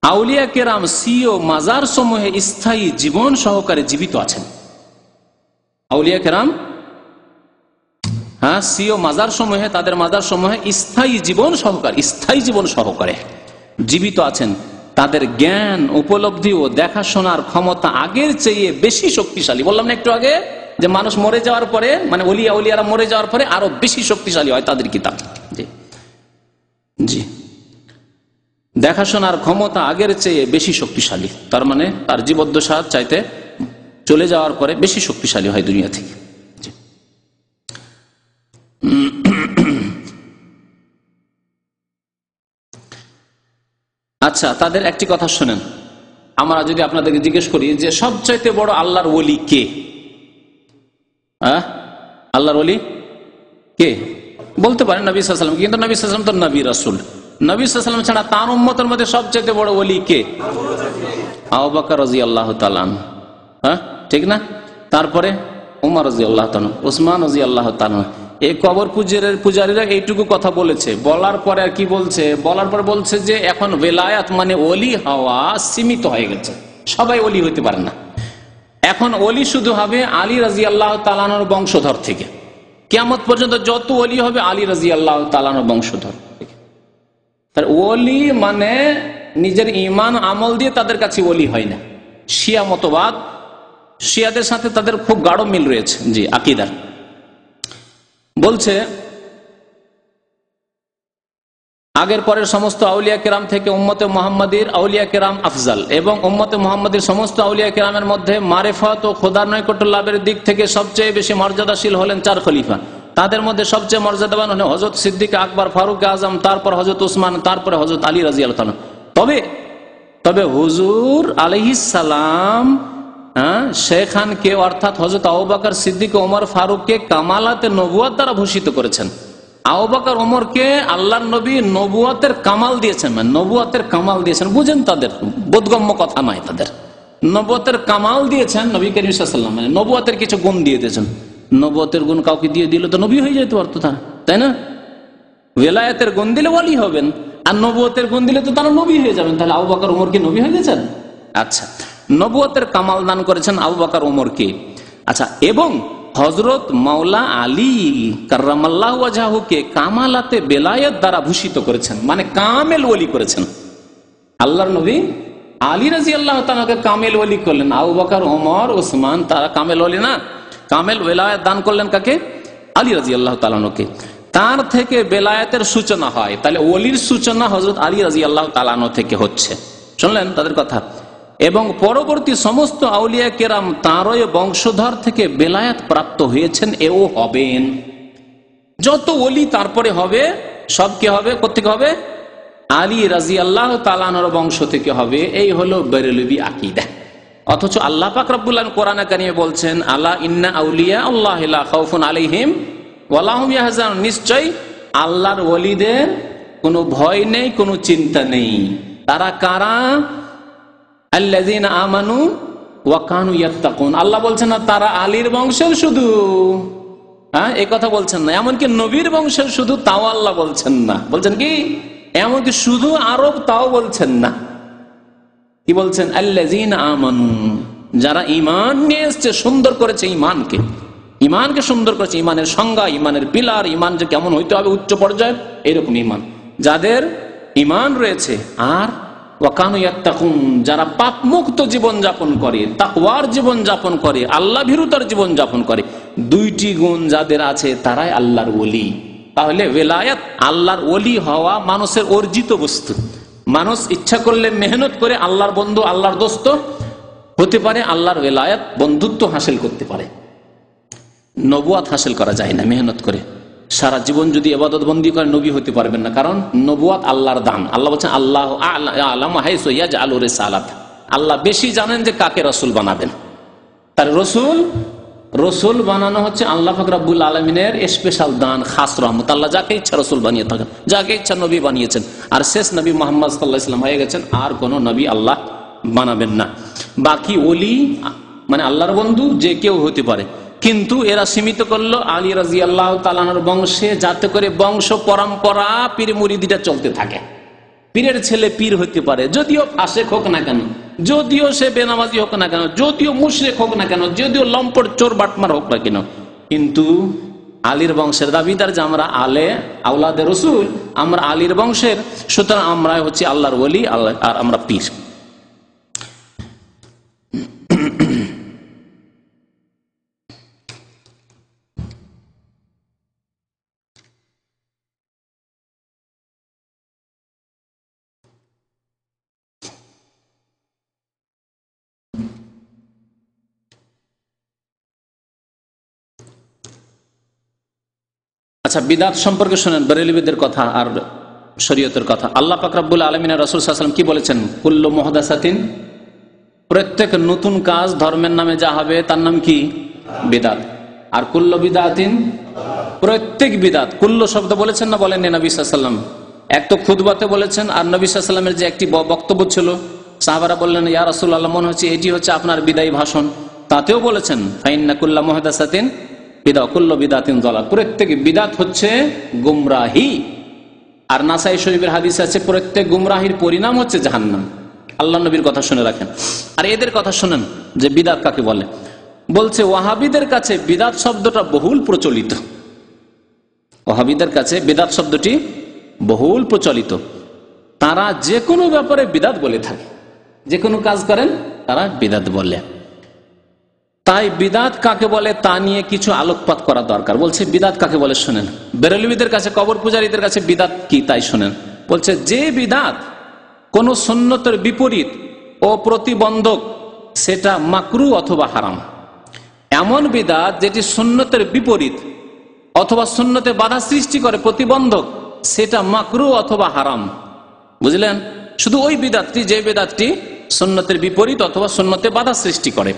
S3: আউলিয়া কেরাম সিও মাজার সমূহে স্থায়ী জীবন সহকারে জীবিত আছেন। আউলিয়া কেরাম সিও মাজার সমূহে, তাদের মাজার সমূহে স্থায়ী জীবন সহকারে জীবিত আছেন। তাদের জ্ঞান, উপলব্ধি ও দেখাশোনার ক্ষমতা আগের চেয়ে বেশি শক্তিশালী। বললাম না একটু আগে যে মানুষ মরে যাওয়ার পরে, মানে ওলি আউলিয়ারা মরে যাওয়ার পরে আরো বেশি শক্তিশালী হয় তাদের কিতাব। জি, দেখাশোনার ক্ষমতা আগের চেয়ে বেশি শক্তিশালী, তার মানে তার জীবদ্দশার চাইতে চলে যাওয়ার পরে বেশি শক্তিশালী হয় দুনিয়া থেকে। আচ্ছা, তাদের একটি কথা শোনেন। আমরা যদি আপনাদেরকে জিজ্ঞেস করি যে সবচাইতে বড় আল্লাহর ওলি কে, আল্লাহর ওলি কে, বলতে পারেন নবী সাল্লাল্লাহু আলাইহি ওয়াসাল্লাম, কিন্তু নবী সাল্লাল্লাহু আলাইহি ওয়াসাল্লাম তো নবী রাসূল। নবী সাল্লাল্লাহু আলাইহি ওয়াসাল্লাম ছাড়া তার উম্মতের মধ্যে সবচাইতে বড় ওলি কে? আবু বকর রাদিয়াল্লাহু তাআলা, ঠিক না? তারপরে উমর রাদিয়াল্লাহু তাআলা, উসমান রাদিয়াল্লাহু তাআলা। এই কবর পূজারীরা এইটুকু কথা বলেছে, বলার পরে আর কি বলছে? বলার পরে বলছে যে এখন বেলায়াত মানে ওলি হওয়া সীমিত হয়ে গেছে, সবাই ওলি হইতে পারে না। এখন ওলি শুধু হবে আলী রাদিয়াল্লাহু তাআলার বংশধর থেকে, কিয়ামত পর্যন্ত যত ওলি হবে আলী রাদিয়াল্লাহু তাআলার বংশধর থেকে। তার ওলি মানে নিজের ঈমান আমল দিয়ে তাদের কাছে ওলি হয় না। শিয়া মতবাদ, শিয়াদের সাথে তাদের খুব গাঢ় মিল রয়েছে, জি, আকীদার। বলছে আগের পরের সমস্ত আউলিয়া কেরাম থেকে উম্মতে মুহাম্মাদীর আউলিয়া কেরাম আফজাল, এবং উম্মতে মুহাম্মাদীর সমস্ত আউলিয়া কেরামের মধ্যে মারিফাত ও খোদার নৈকট্য লাভের দিক থেকে সবচেয়ে বেশি মর্যাদাশীল হলেন 4 খলিফা। তাদের মধ্যে সবচেয়ে মর্যাদাবান হলেন হযরত সিদ্দিক আকবর, ফারুক আজম, তারপর হযরত উসমান, তারপরে হযরত আলী রাদিয়াল্লাহু তাআলা। তবে হুজুর আলাইহিস সালাম শেখানকে অর্থাৎ হযরত আবু বকর সিদ্দিক, ওমর, ফারুককে কামালাতে নবুয়ত দ্বারা ভূষিত করেছেন। আবু বকর, ওমরকে আল্লাহর নবী নবুয়তের কামাল দিয়েছেন, মানে নবুয়তের কামাল দিয়েছেন। বুঝেন, তাদের বোধগম্য কথা নয় তাদের। নবুয়তের কামাল দিয়েছেন নবী করিম সাল্লাল্লাহু আলাইহি ওয়াসাল্লাম, মানে নবুয়তের কিছু গুণ দিয়ে দিয়েছেন। নবুয়তের গুণ কাউকে দিয়ে দিলে তো নবী হয়ে যেতে পারতো তারা, তাই না? ওয়ালায়াতের গুণ দিলে ওয়ালি হবেন, আর নবুয়তের গুণ দিলে তো তারা নবী হয়ে যাবেন। তাহলে আবু বকর ওমর কি নবী হয়ে গেছেন? আচ্ছা, নবুয়তের কামাল দান করেছেন আবু বকর ওমরকে। আচ্ছা, এবং হযরত মাওলা আলী কাররামাল্লাহু ওয়াজহাহুকে কামালাতে বেলায়েত দ্বারা ভূষিত করেছেন, মানে কামেল ওলি করেছেন। আল্লাহর নবী আলী রাদিয়াল্লাহু তাআলাকে কামেল ওলি করলেন, আবু বকর ওমর ওসমান তারা কামেল ওলি না? কামেল বেলায়েত দান করলেন কাকে? আলী রাদিয়াল্লাহু তাআলাকে। তার থেকে বেলায়েতের সূচনা হয়, তাহলে ওলির সূচনা হযরত আলী রাদিয়াল্লাহু তাআলা থেকে হচ্ছে। শুনলেন তাদের কথা? এবং পরবর্তী সমস্ত আউলিয়া কেরাম তারই বংশধর থেকে বেলায়েত প্রাপ্ত হয়েছেন, এও হবেন। যত ওলি তারপরে হবে সব কি হবে? কোত্থেকে হবে? আলী রাদিয়াল্লাহু তাআলার বংশ থেকে হবে। এই হলো বেরেলভী আকীদা। অথচ আল্লাহ পাক রব্বুল আলামিন কোরআনে কারিমে বলছেন, আলা ইন্না আউলিয়া আল্লাহি লা খাউফুন আলাইহিম ওয়া লা হুম ইয়াহজানুন, নিশ্চয় আল্লাহর ওলিদের কোনো ভয় নেই, কোনো চিন্তা নেই। তারা কারা? আল্লাযীনা আমানু ওয়া কানু ইয়াত্তাকুন। আল্লাহ বলছেন না তারা আলীর বংশের শুধু, হ্যাঁ, এই কথা বলছেন না। এমনকি নবীর বংশের শুধু, তাও আল্লাহ বলছেন না। বলছেন কি? এমনকি শুধু আরব, তাও বলছেন না। কি বলছেন? আল্লাযীনা আমানু, যারা ঈমান নিয়ে এসেছে, সুন্দর করেছে ঈমানকে, ঈমানকে সুন্দর করেছে। ঈমানের সংজ্ঞা, ঈমানের পিলার, ঈমান যে কেমন হইতে হবে উচ্চ পর্যায়ে, এরকম ঈমান যাদের ঈমান রয়েছে। আর ওয়া কানু ইয়াত্তাকুন, যারা পাপ মুক্ত জীবন যাপন করে, তাকওয়ার জীবন যাপন করে, আল্লাহ ভীরুতার জীবন যাপন করে, দুইটি গুণ যাদের আছে তারাই আল্লাহর ওলি। তাহলে ওয়ালায়াত, আল্লাহর ওলি হওয়া মানুষের অর্জিত বস্তু। মানুষ ইচ্ছা করলে মেহনত করে আল্লাহর বন্ধু, আল্লাহর দোস্ত হতে পারে, আল্লাহর ওয়ালায়াত বন্ধুত্ব হাসিল করতে পারে। নবুয়াত হাসিল করা যায় না মেহনত করে। সারা জীবন যদি ইবাদত বন্দি করে নবী হতে পারবেন না, কারণ নবুয়াত আল্লাহর দান। আল্লাহ বলছেন আল্লাহু আ'লামু হাইসু ইয়াজআলু রিসালাত, আল্লাহ বেশি জানেন যে কাকে রাসূল বানাবেন। তার রসুল বানানো হচ্ছে আল্লাহ পাক রব্বুল আলামিনের স্পেশাল দান, খাস রহমত। আল্লাহ যাকে ইচ্ছা রসুল বানিয়ে থাকেন, যাকে ইচ্ছা নবী বানিয়েছেন। আর শেষ নবী মুহাম্মদ সাল্লাল্লাহু আলাইহি ওয়াসাল্লাম হয়ে গেছেন, আর কোন নবী আল্লাহ বানাবেন না। বাকি ওলি মানে আল্লাহর বন্ধু যে কেউ হতে পারে, কিন্তু এরা সীমিত করলো আলী রাদিয়াল্লাহু তাআলার বংশে, যাতে করে বংশ পরম্পরা পীর মুরিদিটা চলতে থাকে। পীরের ছেলে পীর হতে পারে, যদিও ফাসেক হোক না কেন, যদিও সে বেনামাজি হোক না কেন, যদিও মুশরিক হোক না কেন, যদিও লম্পট চোর বাটমার হোক না কেন, কিন্তু আলীর বংশের দাবিদার যে আমরা আওলাদে রসুল, আমরা আলীর বংশের, সুতরাং আমরা হচ্ছে আল্লাহর ওলি, আল্লাহ আর আমরা পীর। আচ্ছা, বিদআত সম্পর্কে শুনেন, বেরেলভীদের কথা আর শরীয়তের কথা। আল্লাহ পাক রব্বুল আলামিন রাসূল সাল্লাল্লাহু আলাইহি ওয়াসাল্লাম কি বলেছেন? কুল্লু মুহদাসাতিন, প্রত্যেক নতুন কাজ ধর্মের নামে যা হবে তার নাম কি? বিদআত। আর কুল্লু বিদআতিন, প্রত্যেক বিদআত। কুল্লু শব্দ বলেছেন না বলেননি নবী সাল্লাল্লাহু আলাইহি ওয়াসাল্লাম? এক তো খুতবাতে বলেছেন, আর নবী সাল্লাল্লাহু আলাইহি ওয়াসাল্লামের যে একটি বক্তব্য ছিল, সাহাবারা বললেন ইয়া রাসূলুল্লাহ, মনে হচ্ছে এটি হচ্ছে আপনার বিদায়ী ভাষণ। তাতেও বলেছেন ফাইন্না কুল্লু মুহদাসাতিন বিদআ কুল্লু বিদআতিন দালাল, প্রত্যেক বিদআত হচ্ছে গুমরাহি। আর নাসাই শরীফের হাদিস আছে প্রত্যেক গুমরাহির পরিণাম হচ্ছে জাহান্নাম। আল্লাহ নবীর কথা শুনে রাখেন। আর এদের কথা শুনেন যে বিদআত কাকে বলে। বলছে ওয়াহাবিদের কাছে বিদআত শব্দটা বহুল প্রচলিত। ওয়াহাবিদের কাছে বিদআত শব্দটি বহুল প্রচলিত। তারা যে কোনো ব্যাপারে বিদআত বলে থাকে, যে কোনো কাজ করেন তারা বিদআত বলে। তাই বিদআত কাকে বলে তা নিয়ে কিছু আলোকপাত করা দরকার। বলছে বিদআত কাকে বলে শুনেন। বেরেলভীদের কাছে, কবর পূজারীদের কাছে বিদআত কি তাই শুনেন। বলছে যে বিদআত কোন সুন্নতের বিপরীত ও প্রতিবন্ধক, সেটা মাকরু অথবা হারাম। এমন বিদআত যেটি সুন্নতের বিপরীত অথবা সুন্নতে বাধা সৃষ্টি করে, প্রতিবন্ধক, সেটা মাকরু অথবা হারাম। বুঝলেন? শুধু ওই বিদআতটি যে বিদআতটি সুন্নতের বিপরীত অথবা সুন্নতে বাধা সৃষ্টি করে,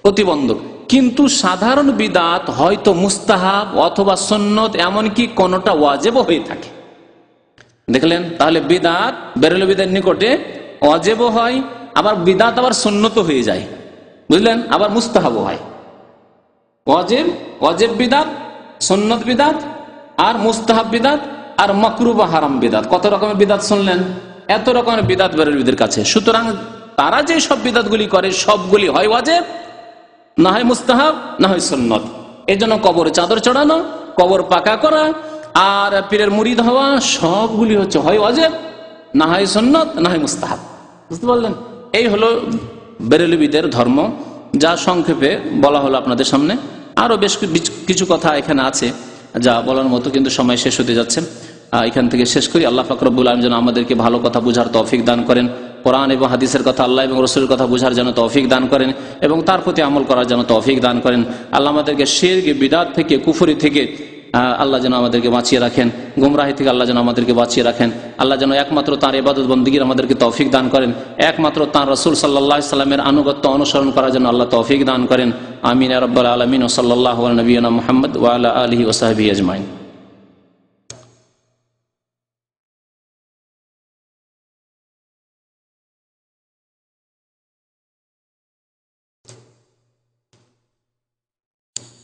S3: প্রতিবন্ধক। কিন্তু সাধারণ বিদআত হয়তো মুস্তাহাব অথবা সুন্নত, এমনকি কোনটা ওয়াজিব হয়ে থাকে। দেখলেন? তাহলে বিদআত বেরেলভীদের নিকটে ওয়াজিব হয়, আবার বিদাত আবার সুন্নত হয়ে যায়, বুঝলেন? আবার মুস্তাহাব হয়। ওয়াজিব বিদাত, সুন্নত বিদাত, আর মুস্তাহাব বিদাত, আর মাকরুহ বা হারাম বিদাত। কত রকমের বিদাত শুনলেন? এত রকমের বিদাত বেরেলভিদের কাছে। সুতরাং তারা যে সব বিদাতগুলি করে সবগুলি হয় ওয়াজিব, না হয় মুস্তাহাব, না হয় সুন্নত। এই জন্য কবরে চাদর চড়ানো, কবর পাকা করা, আর পীরের মুরিদ হওয়া সবগুলি হচ্ছে হয় ওয়াজিব, না হয় সুন্নত, না হয় মুস্তাহাব। বুঝতে পারলেন? এই হলো বেরেলভিদের ধর্ম, যা সংক্ষেপে বলা হলো আপনাদের সামনে। আরো বেশ কিছু কথা এখানে আছে যা বলার মতো, কিন্তু সময় শেষ হতে যাচ্ছে। এখান থেকে শেষ করি। আল্লাহ পাক রব্বুল আলামিন যেন আমাদেরকে ভালো কথা বুঝার তৌফিক দান করেন, কোরআন এবং হাদিসের কথা, আল্লাহ এবং রাসূলের কথা বুঝার জন্য তৌফিক দান করেন এবং তার প্রতি আমল করার জন্য তৌফিক দান করেন। আল্লাহ আমাদেরকে শিরক, বিদআত থেকে, কুফরি থেকে আল্লাহ যেন আমাদেরকে বাঁচিয়ে রাখেন, গুমরাহি থেকে আল্লাহ যেন আমাদেরকে বাঁচিয়ে রাখেন। আল্লাহ যেন একমাত্র তাঁর ইবাদত বন্দেগীর আমাদেরকে তৌফিক দান করেন, একমাত্র তাঁর রাসূল সাল্লাল্লাহু আলাইহি সাল্লামের আনুগত্য অনুসরণ করার জন্য আল্লাহ তৌফিক দান করেন। আমিন ইয়া রাব্বাল আলামিন। ওয়া সাল্লাল্লাহু আলা নবিয়িনা মুহাম্মদ ওয়া আলা আলিহি ওয়া সাহবিহি আজমাইন।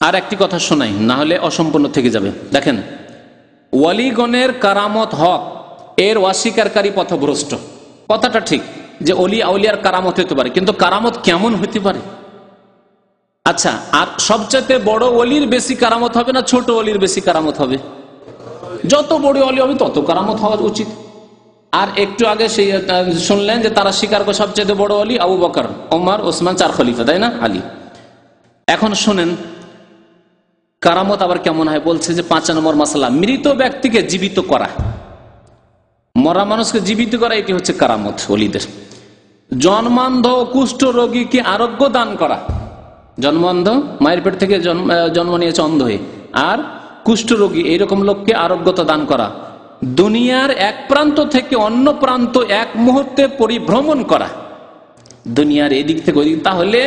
S3: আর একটি কথা শোনাই, না হলে অসম্পূর্ণ থেকে যাবে। দেখেন, ওয়ালিগণের কারামত হক, এর অস্বীকারী পথভ্রষ্ট। কথাটা ঠিক যে ওলি আউলিয়ার কারামত হতে পারে, কিন্তু কারামত কেমন হতে পারে? আচ্ছা, আর সবচেয়ে বড় ওলির বেশি কারামত হবে না ছোট ওলির বেশি কারামত হবে? যত বড় ওলি হবে তত কারামত হওয়া উচিত। আর একটু আগে সেই শুনলেন যে তারা স্বীকার করে সবচেয়ে বড় ওলি আবু বকর, ওমর, ওসমান, 4 খলিফা, তাই না, আলী। এখন শুনেন কারামত আবার কেমন হয়। বলছে যে 5 নম্বর মাসলা, মৃত ব্যক্তিকে জীবিত করা, মরা মানুষকে জীবিত করা, এটি হচ্ছে কারামত ওলিদের। জন্মান্ধ কুষ্ঠ রোগীকে আরোগ্য দান করা, জন্মান্ধ, মায়ের পেট থেকে জন্ম নিয়েছে অন্ধ হয়ে, আর কুষ্ঠ রোগী এইরকম লোককে আরোগ্যতা দান করা, দুনিয়ার এক প্রান্ত থেকে অন্য প্রান্ত এক মুহূর্তে পরিভ্রমণ করা, দুনিয়ার এদিক থেকে ওদিক। তাহলে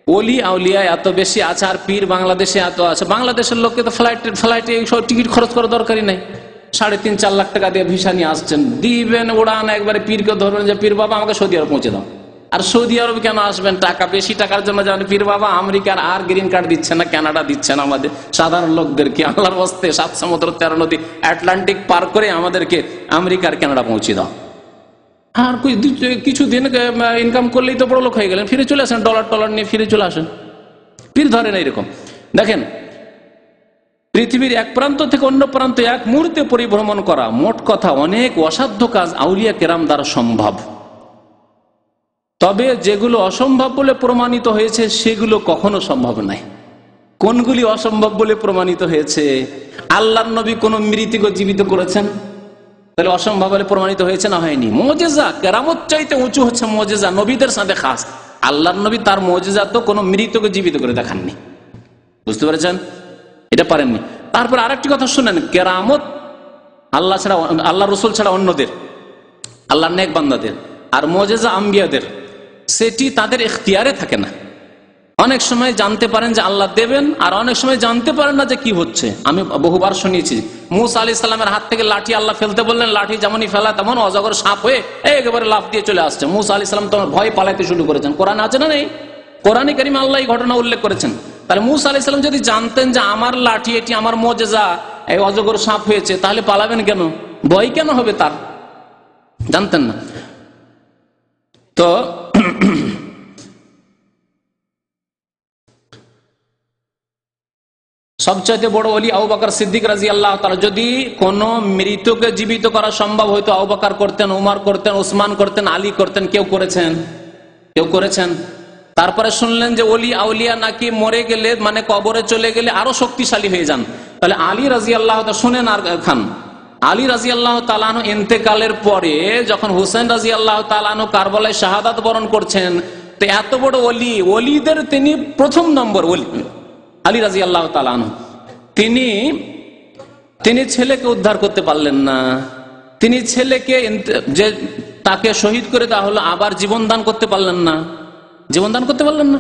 S3: ওলি আউলিয়া এত বেশি আছে, আর পীর বাংলাদেশে এত আছে। বাংলাদেশের লোককে তো ফ্লাইটে সব টিকিট খরচ করার দরকারই নাই, 3.5-4 লাখ টাকা দিয়ে ভিসা নিয়ে আসছেন, দিবেন উড়ান, একবারে পীরকে ধরবেন যে পীর বাবা আমাকে সৌদি আরব পৌঁছে দাও। আর সৌদি আরব কেন আসবেন? টাকা, বেশি টাকার জন্য যাবেন। পীর বাবা আমেরিকার আর গ্রিন কার্ড দিচ্ছে না, কানাডা দিচ্ছে না আমাদের সাধারণ লোকদেরকে। আল্লাহর হস্তে 7 সমুদ্র 13 নদী আটলান্টিক পার করে আমাদেরকে আমেরিকার কানাডা পৌঁছে দাও। আর কিছুদিন ইনকাম করলেই তো বড় লোক হয়ে গেলেন, ফিরে চলে আসেন, ডলার নিয়ে ফিরে চলে আসেন। পীর ধরেন এইরকম। দেখেন, পৃথিবীর এক প্রান্ত থেকে অন্য প্রান্তে এক মুহূর্তে পরিভ্রমণ করা, মোট কথা অনেক অসাধ্য কাজ আউলিয়া কেরাম দ্বারা সম্ভব। তবে যেগুলো অসম্ভব বলে প্রমাণিত হয়েছে সেগুলো কখনো সম্ভব নয়। কোনগুলি অসম্ভব বলে প্রমাণিত হয়েছে? আল্লাহর নবী কোন মৃতকে জীবিত করেছেন? তাহলে অসম্ভব বলে প্রমাণিত হয়েছে না হয়নি? মুজিজা, কেরামত চাইতে উঁচু হচ্ছে মুজিজা, নবীদের সাথে খাস। আল্লাহর নবী তার মুজিজা তো কোনো মৃতকে জীবিত করে দেখাননি। বুঝতে পেরেছেন? এটা পারেননি। তারপর আরেকটি কথা শুনেন, কেরামত আল্লাহ ছাড়া, আল্লাহ রসুল ছাড়া অন্যদের, আল্লাহর নেক বান্দাদের, আর মুজিজা আম্বিয়াদের, সেটি তাদের ইখতিয়ারে থাকে না। অনেক সময় জানতে পারেন যে আল্লাহ দেবেন, আর অনেক সময় জানতে পারেন না যে কি হচ্ছে। আমি বহুবার শুনিয়েছি, মুসা আলাইহিস সালামের হাত থেকে লাঠি আল্লাহ ফেলতে বললেন, লাঠি যেমনই ফেলা তেমন অজগর সাপ হয়ে একেবারে লাফ দিয়ে চলে আসছে। মুসা আলাইহিস সালাম তখন ভয় পালাতে শুরু করেছেন। কোরআন আছে না নেই? কোরআনে কারিমে আল্লাহ এই ঘটনা উল্লেখ করেছেন। তাহলে মুসা আলাইহিস সালাম যদি জানতেন যে আমার লাঠি, এটি আমার মুজিজা, এই অজগর সাপ হয়েছে, তাহলে পালাবেন কেন? ভয় কেন হবে তার? জানতেন না তো। সবচাইতে বড় ওলি আবু বকর সিদ্দিক রাদিয়াল্লাহু তাআলা। যদি কোন মৃতকে জীবিত করা সম্ভব হয়তো আবু বকর করতেন, উমর করতেন, ওসমান করতেন, আলী করতেন। কেউ করেছেন? কেউ করেছেন? তারপরে শুনলেন যে ওলি আউলিয়া নাকি মরে গেলে, মানে কবরে চলে গেলে আরো শক্তিশালী হয়ে যান। তাহলে আলী রাদিয়াল্লাহু তাআলা শুনেন। আর খান আলী রাদিয়াল্লাহু তাআলা আনহু ইন্তেকালের পরে যখন হুসেন রাদিয়াল্লাহু তাআলা আনহু কারবালায় শাহাদাত বরণ করছেন, তো এত বড় ওলি, ওলিদের তিনি প্রথম নম্বর ওলি আলী রাদিয়াল্লাহু তাআলা আনহু। তিনি ছেলেকে উদ্ধার করতে পারলেন না। তিনি ছেলেকে যে তাকে শহীদ করে দেওয়া হলো, আবার জীবন দান করতে পারলেন না। জীবন দান করতে পারলেন না।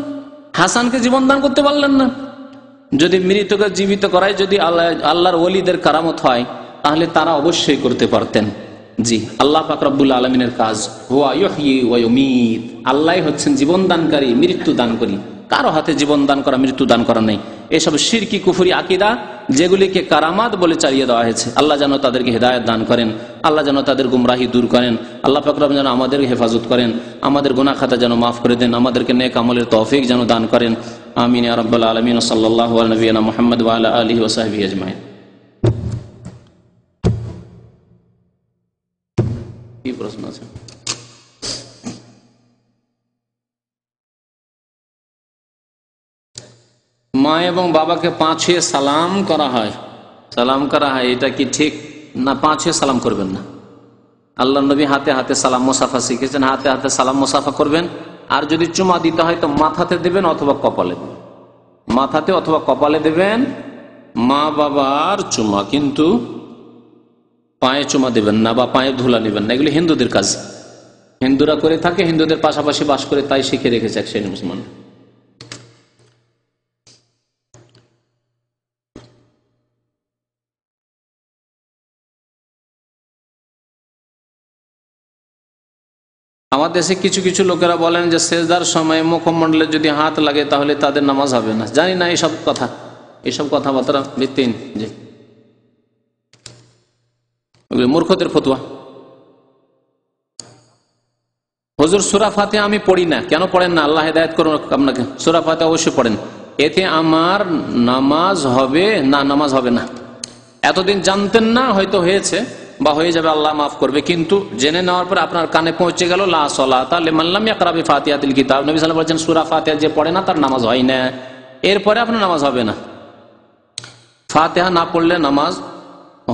S3: হাসানকে জীবন দান করতে পারলেন না। যদি মৃতকে জীবিত করায় যদি আল্লাহর ওলিদের কারামত হয়, তাহলে তারা অবশ্যই করতে পারতেন। জি, আল্লাহ পাক রব্বুল আলামিনের কাজ। হুয়া ইউহয়ি ওয়া ইউমীত, আল্লাহ হচ্ছেন জীবন দানকারী, মৃত্যু দানকারী। কারো হাতে জীবন দান করা, মৃত্যু দান করা নেই। এসব শিরকি কুফরি আকীদা যেগুলিকে কারামাত বলে চালিয়ে দেওয়া হয়েছে, আল্লাহ যেন তাদেরকে হেদায়েত দান করেন, আল্লাহ যেন তাদের গুমরাহি দূর করেন, আল্লাহ পাক রব্বুল যেন আমাদের হেফাজত করেন, আমাদের গুনাহ খাতা যেন মাফ করে দেন, আমাদেরকে নেক আমলের তৌফিক যেন দান করেন। আমিন ইয়া রাব্বাল আলামিন। সাল্লাল্লাহু আলা নবিয়িনা মুহাম্মদ ওয়া আলা আলিহি ওয়া সাহবিহি আজমাইন। কি প্রশ্ন আছে? মা এবং বাবাকে পা ছুঁয়ে সালাম করা হয়, এটা কি ঠিক না? পা ছুঁয়ে সালাম করবেন না। আল্লাহ নবী হাতে হাতে সালাম মুসাফা শিখেছেন, হাতে হাতে সালাম মুসাফা করবেন। আর যদি চুমা দিতে হয় তো মাথাতে দেবেন অথবা কপালে দেবেন, মাথাতে অথবা কপালে দেবেন মা বাবার চুমা, কিন্তু পায়ে চুমা দেবেন না বা পায়ে ধুলা নেবেন না। এগুলি হিন্দুদের কাজ, হিন্দুরা করে থাকে, হিন্দুদের পাশাপাশি বাস করে, তাই শিখে রেখেছে এক শ্রেণীর মুসলমান। আমাদের দেশে কিছু কিছু লোকেরা বলেন যে সেজদার সময় মুখমণ্ডলে যদি হাত লাগে তাহলে তাদের নামাজ হবে না। জানি না এইসব কথাবার্তা ভিত্তিহীন, জি, মূর্খদের ফতোয়া। হুজুর সূরা ফাতিহা আমি পড়ি না, কেন পড়েন না? আল্লাহ হেদায়েত করুন আপনাকে। সূরা ফাতিহা অবশ্যই পড়েন, এতে আমার নামাজ হবে না? নামাজ হবে না। এতদিন জানতেন না, হয়তো হয়েছে বা হয়ে যাবে, আল্লাহ মাফ করবে, কিন্তু জেনে নেওয়ার পর আপনার কানে পৌঁছে গেল লা সালাতা লিমান লাম ইয়াকরা বিফাতিহাতিল কিতাব। নবী সাল্লাল্লাহু আলাইহি ওয়াসাল্লাম বলেছেন সূরা ফাতিহা যে পড়ে না তার নামাজ হয় না, এরপরে আপনার নামাজ হবে না। ফাতিহা না পড়লে নামাজ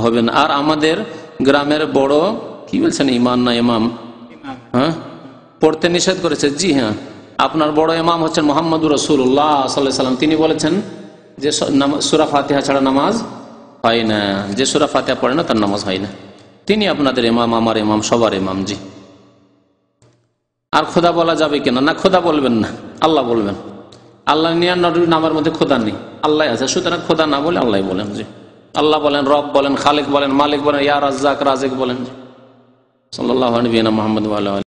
S3: হবে না। আর আমাদের গ্রামের বড় কি বলছেন, ইমাম না ইমাম, হ্যাঁ, পড়তে নিষেধ করেছে। জি হ্যাঁ, আপনার বড় ইমাম হচ্ছেন মুহাম্মদুর রাসূলুল্লাহ সাল্লাল্লাহু আলাইহি ওয়াসাল্লাম, তিনি বলেছেন যে সূরা ফাতিহা ছাড়া নামাজ হয় না, যে সূরা ফাতিহা পড়ে না তার নামাজ হয় না। তিনি আপনাদের ইমাম, আমার ইমাম, সবার ইমাম। জি, আর খোদা বলা যাবে কিনা? না, খোদা বলবেন না, আল্লাহ বলবেন। আল্লাহ নিয়ার নামের মধ্যে খোদা নেই, আল্লাহ আছে, সুতরাং খোদা না বলে আল্লাহ বলেন। জি, আল্লাহ বলেন, রব বলেন, খালিক বলেন, মালিক বলেন, ইয়া রাজ্জাক, রাজিক বলেন। সাল্লাল্লাহু আলাইহি ওয়া সাল্লাম।